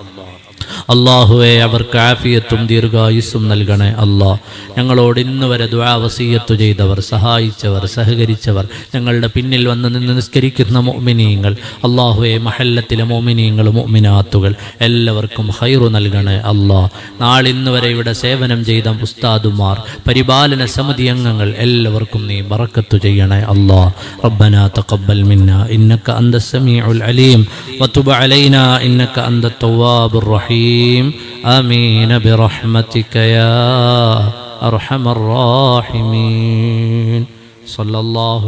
അല്ലാഹുവേ, അവർക്ക് ആഫിയത്തും ദീർഘായുസ്സും നൽകണേ അല്ലാഹ്. ഞങ്ങളോട് ഇന്ന് വരെ ദുആ വസിയത്ത് ചെയ്തവർ, സഹായിച്ചവർ, സഹകരിച്ചവർ, ഞങ്ങളുടെ പിന്നിൽ വന്ന് നിന്ന് നിസ്കരിക്കുന്ന മുഅ്മിനീങ്ങൾ, അല്ലാഹുവേ, മഹല്ലത്തിലെ മുഅ്മിനീങ്ങൾ, മുഅ്മിനാത്തുകൾ എല്ലാവർക്കും ഖൈറു നൽകണേ അല്ലാഹ്. നാളിന്ന് വരെ ഇവിടെ സേവനം ചെയ്ത ഉസ്താദുമാർ, പരിപാലന സമിതി അംഗങ്ങൾ എല്ലാവർക്കും നീ ബറക്കത്ത് ചെയ്യണേ അല്ലാഹ്. റബ്ബനാ തഖബ്ബൽ മിന്നാ ഇന്നക അന്തസ് സമീഉൽ അലീം വതുബ് അലൈനാ ഇന്നക അന്തത് തവ്വാബുർ റഹീം. آمين برحمتك يا أرحم الراحمين. صلى الله